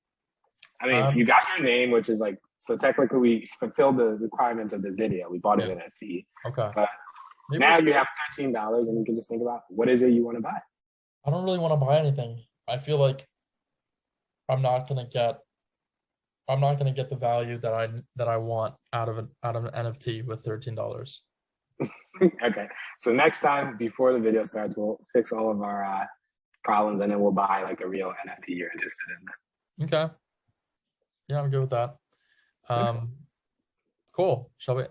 I mean, you got your name, which is like, so technically we fulfilled the requirements of the video. We bought it in NFT. Okay. But now you have $13 and you can just think about what is it you want to buy. I don't really want to buy anything. I feel like I'm not gonna get the value that I want out of an NFT with $13. Okay. So next time before the video starts, we'll fix all of our problems and then we'll buy like a real NFT you're interested in. Okay. Yeah, I'm good with that. Cool. Shall we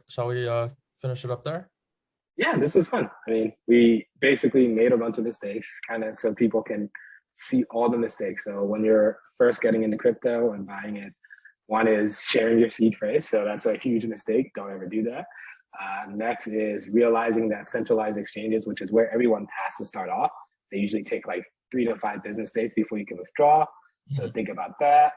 finish it up there? Yeah, this is fun. I mean, we basically made a bunch of mistakes kind of so people can see all the mistakes. So when you're first getting into crypto and buying it, one is sharing your seed phrase. So that's a huge mistake. Don't ever do that. Next is realizing that centralized exchanges, which is where everyone has to start off. They usually take like 3 to 5 business days before you can withdraw. So think about that.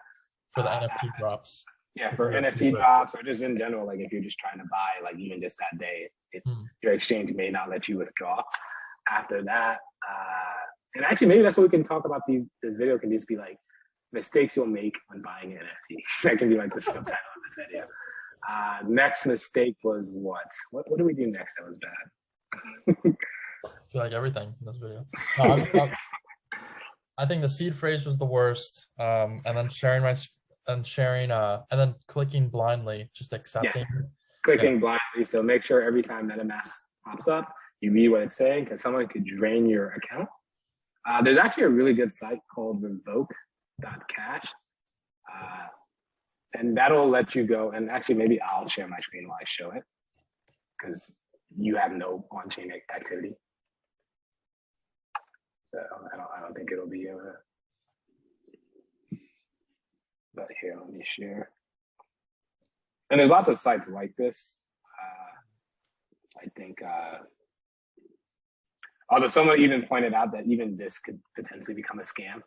For the NFT drops. Yeah, for NFT drops or just in general, like if you're just trying to buy, like even just that day, your exchange may not let you withdraw. After that, and actually maybe that's what we can talk about. This video can just be like mistakes you'll make when buying an NFT. That can be like the subtitle of this video. Next mistake was what? What did we do next that was bad? I feel like everything in this video. No, I think the seed phrase was the worst. And then and then clicking blindly, just accepting. Yes. Clicking blindly. So make sure every time MetaMask pops up, you read what it's saying because someone could drain your account. There's actually a really good site called revoke.cash. And that'll let you go. And actually, maybe I'll share my screen while I show it because you have no on-chain activity. So I don't think it'll be able to. But here, let me share. And there's lots of sites like this. I think, although someone even pointed out that even this could potentially become a scam,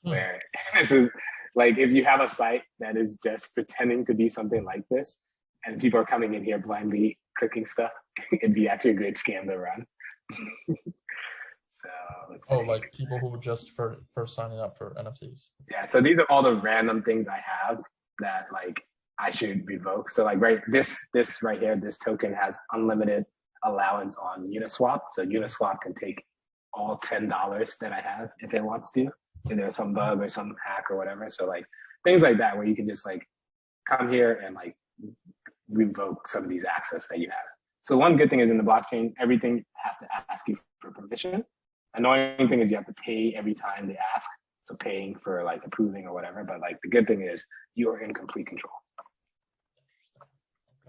where this is like, if you have a site that is just pretending to be something like this, and people are coming in here blindly clicking stuff, it'd be actually a great scam to run. So let's see. Like people who were just first signing up for NFTs. Yeah, so these are all the random things I have that like I should revoke. So like this right here, this token has unlimited allowance on Uniswap. So Uniswap can take all $10 that I have if it wants to. If there's some bug or some hack or whatever. So like things like that where you can just like come here and like revoke some of these access that you have. So one good thing is in the blockchain, everything has to ask you for permission. Annoying thing is you have to pay every time they ask. So paying for like approving or whatever. But like the good thing is you're in complete control.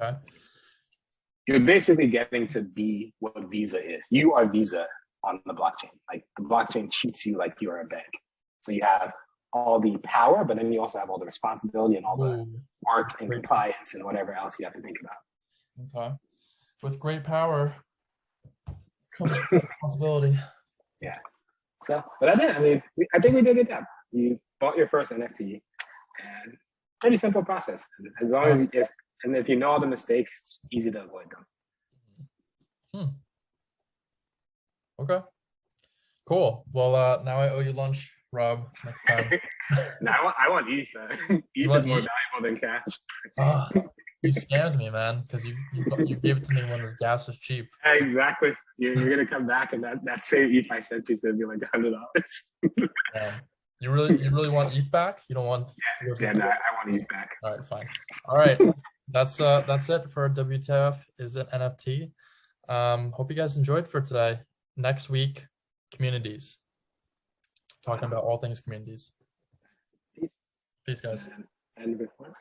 Okay. You're basically getting to be what Visa is. You are Visa on the blockchain. Like the blockchain treats you like you're a bank. So you have all the power, but then you also have all the responsibility and all the work and compliance and whatever else you have to think about. Okay. With great power comes responsibility. Yeah. So, but that's it. I mean, I think we did a good job. You bought your first NFT, and pretty simple process. As long as if you know all the mistakes, it's easy to avoid them. Okay. Cool. Well, now I owe you lunch, Rob. Next time. No, I want ETH. ETH is more valuable than cash. You scammed me, man, because you gave it to me when the gas was cheap. Exactly. You're gonna come back, and that same ETH I sent you is gonna be like $100. Yeah. You really want ETH back? You don't want? Yeah, no, I want ETH back. All right, fine. All right, that's it for WTF is an NFT. Hope you guys enjoyed for today. Next week, communities. Talking about all things communities. Peace, guys. And before.